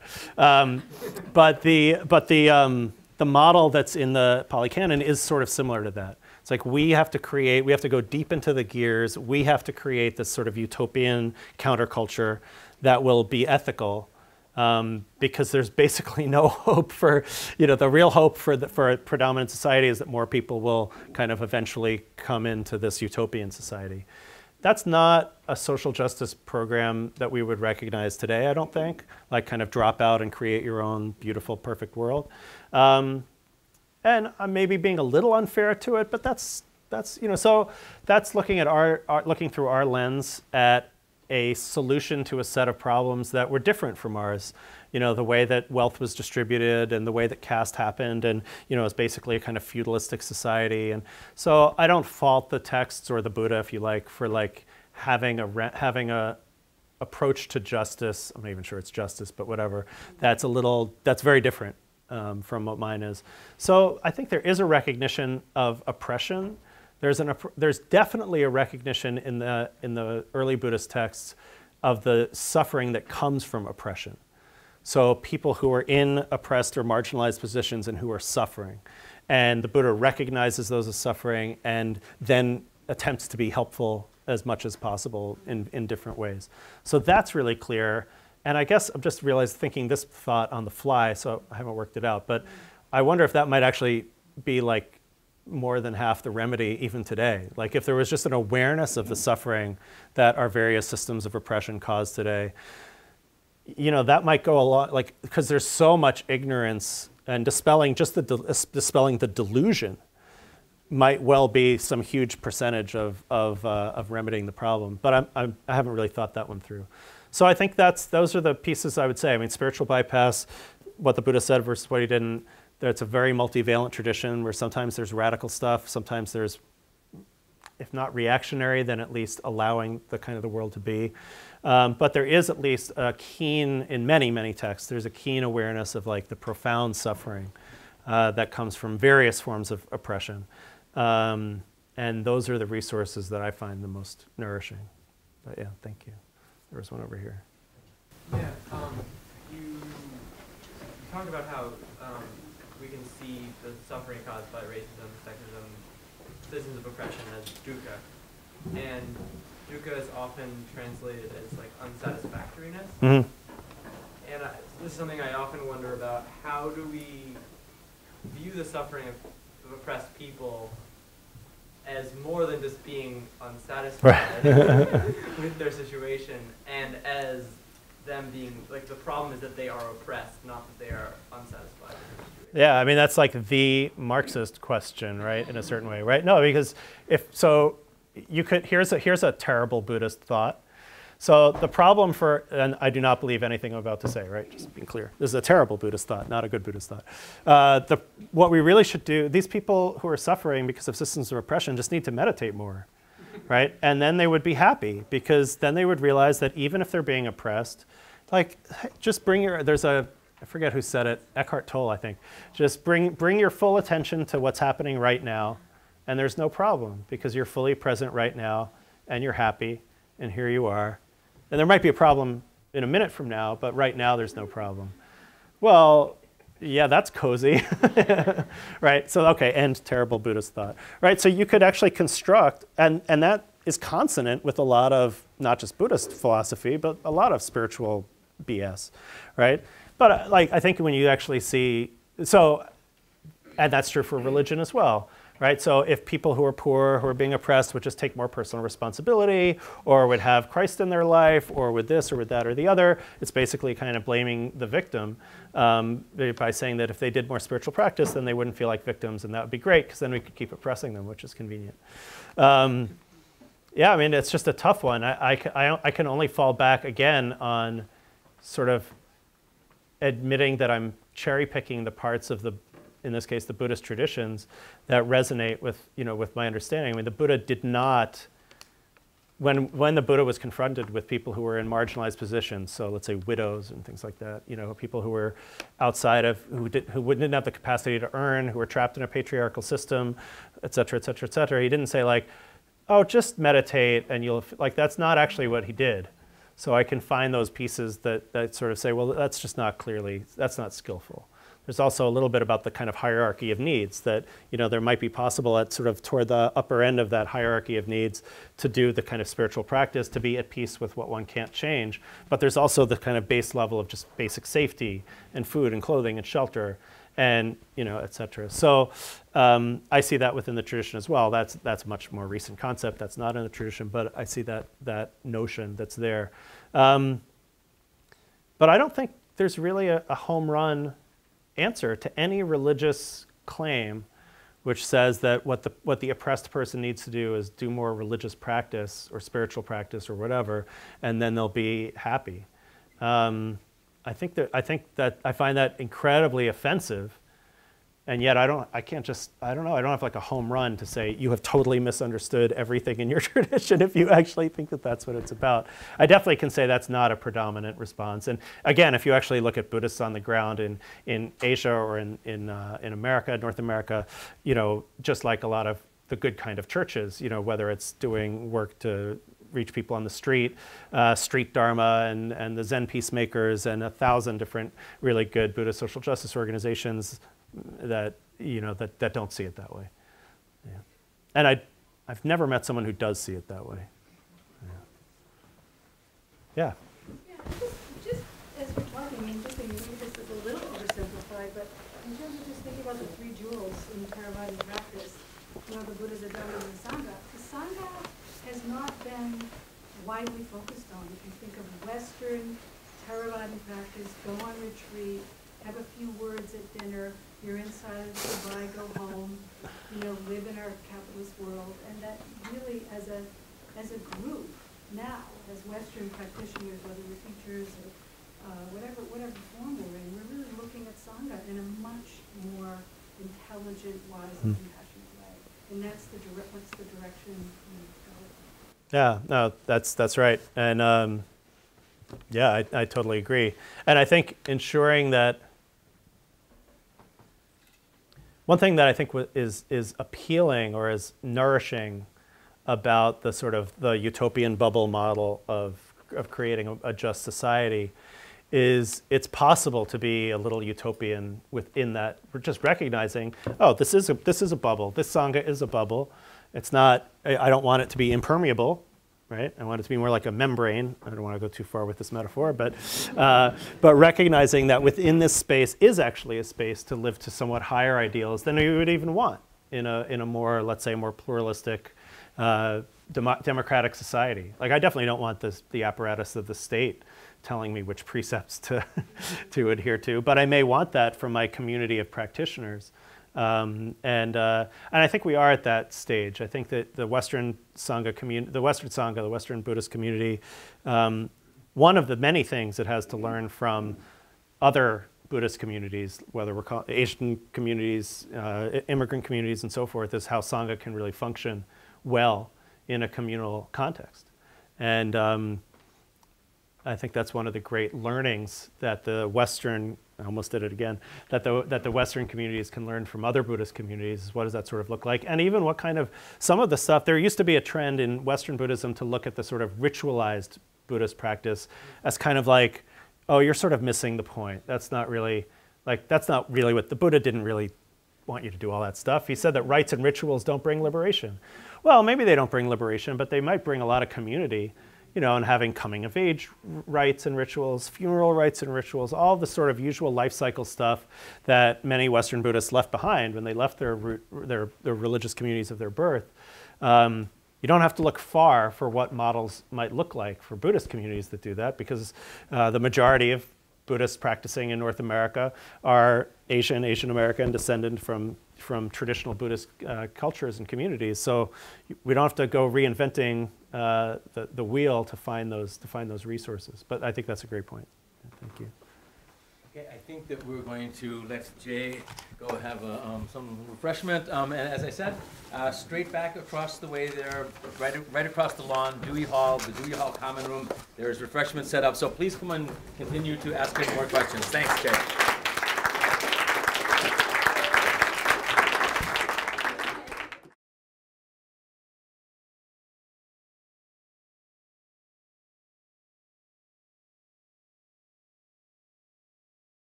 But the model that's in the Pali Canon is sort of similar to that. It's like we have to go deep into the gears. We have to create this sort of utopian counterculture that will be ethical, because there's basically no hope for, the real hope for a predominant society is that more people will kind of eventually come into this utopian society. That's not a social justice program that we would recognize today, I don't think, like kind of drop out and create your own beautiful, perfect world. And I'm maybe being a little unfair to it, but that's so that's looking at looking through our lens at a solution to a set of problems that were different from ours. The way that wealth was distributed and the way that caste happened, and it's basically a kind of feudalistic society. And so I don't fault the texts or the Buddha, if you like, for having a approach to justice. I'm not even sure it's justice, but whatever. That's very different from what mine is. So I think there is a recognition of oppression. There's definitely a recognition in the early Buddhist texts of the suffering that comes from oppression. So people who are in oppressed or marginalized positions and who are suffering. And the Buddha recognizes those as suffering and then attempts to be helpful as much as possible in different ways. So that's really clear. And I guess I'm just thinking this thought on the fly, so I haven't worked it out, but I wonder if that might actually be more than half the remedy even today. If there was just an awareness of the suffering that our various systems of oppression cause today, that might go a lot, because there's so much ignorance, and dispelling the delusion might well be some huge percentage of remedying the problem. But I haven't really thought that one through. So I think those are the pieces I would say. Spiritual bypass, what the Buddha said versus what he didn't. It's a very multivalent tradition where sometimes there's radical stuff, sometimes there's if not reactionary, then at least allowing the kind of the world to be. But there is at least a keen, in many, many texts, there's a keen awareness of like the profound suffering that comes from various forms of oppression. And those are the resources that I find the most nourishing. But yeah, thank you. There was one over here. Yeah, you talked about how we can see the suffering caused by racism, sexism, systems of oppression as dukkha. And dukkha is often translated as like unsatisfactoriness. Mm-hmm. And this is something I often wonder about. How do we view the suffering of oppressed people as more than just being unsatisfied with their situation, and as them being, like, the problem is that they are oppressed, not that they are unsatisfied with their situation. Yeah, I mean, that's like the Marxist question, right, in a certain way, right? No, because if, so you could, here's a terrible Buddhist thought. So the problem for, and I do not believe anything I'm about to say, right? Just being clear. This is a terrible Buddhist thought, not a good Buddhist thought. What we really should do, these people who are suffering because of systems of oppression just need to meditate more, right? And then they would be happy, because then they would realize that even if they're being oppressed, like, just bring your, there's a, I forget who said it, Eckhart Tolle, I think. Just bring your full attention to what's happening right now, and there's no problem, because you're fully present right now, and you're happy, and here you are. And there might be a problem in a minute from now, but right now there's no problem. Well, yeah, that's cozy, right? So, okay, end terrible Buddhist thought, right? So you could actually construct, and that is consonant with a lot of, not just Buddhist philosophy, but a lot of spiritual BS, right? But like, I think when you actually see, so, and that's true for religion as well. Right? So if people who are poor, who are being oppressed, would just take more personal responsibility, or would have Christ in their life, or with this, or with that, or the other, it's basically kind of blaming the victim by saying that if they did more spiritual practice, then they wouldn't feel like victims, and that would be great, because then we could keep oppressing them, which is convenient. Yeah, I mean, it's just a tough one. I can only fall back again on sort of admitting that I'm cherry picking the parts of the, in this case, the Buddhist traditions that resonate with, with my understanding. I mean, the Buddha did not, when the Buddha was confronted with people who were in marginalized positions, so let's say widows and things like that, people who were outside of, who didn't have the capacity to earn, who were trapped in a patriarchal system, et cetera, et cetera, et cetera. He didn't say like, oh, just meditate and you'll, like, that's not actually what he did. So I can find those pieces that sort of say, well, that's just not clearly, that's not skillful. There's also a little bit about the kind of hierarchy of needs that, there might be possible at sort of toward the upper end of that hierarchy of needs to do the kind of spiritual practice, to be at peace with what one can't change. But there's also the kind of base level of just basic safety and food and clothing and shelter and, et cetera. So I see that within the tradition as well. That's a much more recent concept. That's not in the tradition, but I see that notion that's there. But I don't think there's really a home run answer to any religious claim which says that what the oppressed person needs to do is do more religious practice or spiritual practice or whatever, and then they'll be happy. I think that I find that incredibly offensive, and yet I don't have like a home run to say you have totally misunderstood everything in your tradition if you actually think that that's what it's about. I definitely can say that's not a predominant response. And again, if you actually look at Buddhists on the ground in Asia or in America, North America, just like a lot of the good kind of churches, whether it's doing work to reach people on the street, street dharma, and the Zen peacemakers, and 1,000 different really good Buddhist social justice organizations that that don't see it that way. Yeah. And I've never met someone who does see it that way. Yeah. Just as we're talking, I mean, just maybe this is a little oversimplified, but in terms of just thinking about the three jewels in Theravada practice, the Buddha's Dhamma and the Sangha. The Sangha has not been widely focused on. If you think of Western Theravada practice, go on retreat, have a few words at dinner, you're inside, goodbye, go home, live in our capitalist world, and that really, as a group now, as Western practitioners, whether we're teachers or whatever form we're in, we're really looking at Sangha in a much more intelligent, wise, and compassionate way. And that's what's the direction we go. Yeah, no, that's right. And yeah, I totally agree. And I think ensuring that one thing that I think is appealing or is nourishing about the sort of the utopian bubble model of creating a just society is it's possible to be a little utopian within that. We're just recognizing, oh, this is a bubble. This Sangha is a bubble. It's not, I don't want it to be impermeable, right? I want it to be more like a membrane. I don't want to go too far with this metaphor, but recognizing that within this space is actually a space to live to somewhat higher ideals than we would even want in a more, let's say, more pluralistic, democratic society. Like I definitely don't want the apparatus of the state telling me which precepts to adhere to, but I may want that from my community of practitioners. And I think we are at that stage. I think that the Western Sangha community, the Western Buddhist community, one of the many things it has to learn from other Buddhist communities, whether we're calling Asian communities, immigrant communities, and so forth, is how Sangha can really function well in a communal context. And I think that's one of the great learnings that the Western, I almost did it again, that the Western communities can learn from other Buddhist communities is what does that sort of look like? And even what kind of, some of the stuff, there used to be a trend in Western Buddhism to look at the sort of ritualized Buddhist practice as kind of like, oh, you're sort of missing the point. That's not really what the Buddha didn't really want you to do all that stuff. He said that rites and rituals don't bring liberation. Well, maybe they don't bring liberation, but they might bring a lot of community. And having coming of age rites and rituals, funeral rites and rituals, all the sort of usual life cycle stuff that many Western Buddhists left behind when they left their religious communities of their birth. You don't have to look far for what models might look like for Buddhist communities that do that, because the majority of Buddhists practicing in North America are Asian American, descendant from traditional Buddhist cultures and communities. So we don't have to go reinventing the wheel to find those resources. But I think that's a great point. Thank you. Okay, I think that we're going to let Jay go have some refreshment. And as I said, straight back across the way there, right across the lawn, Dewey Hall, the Dewey Hall Common Room. There's refreshment set up. So please come and continue to ask us more questions. Thanks, Jay.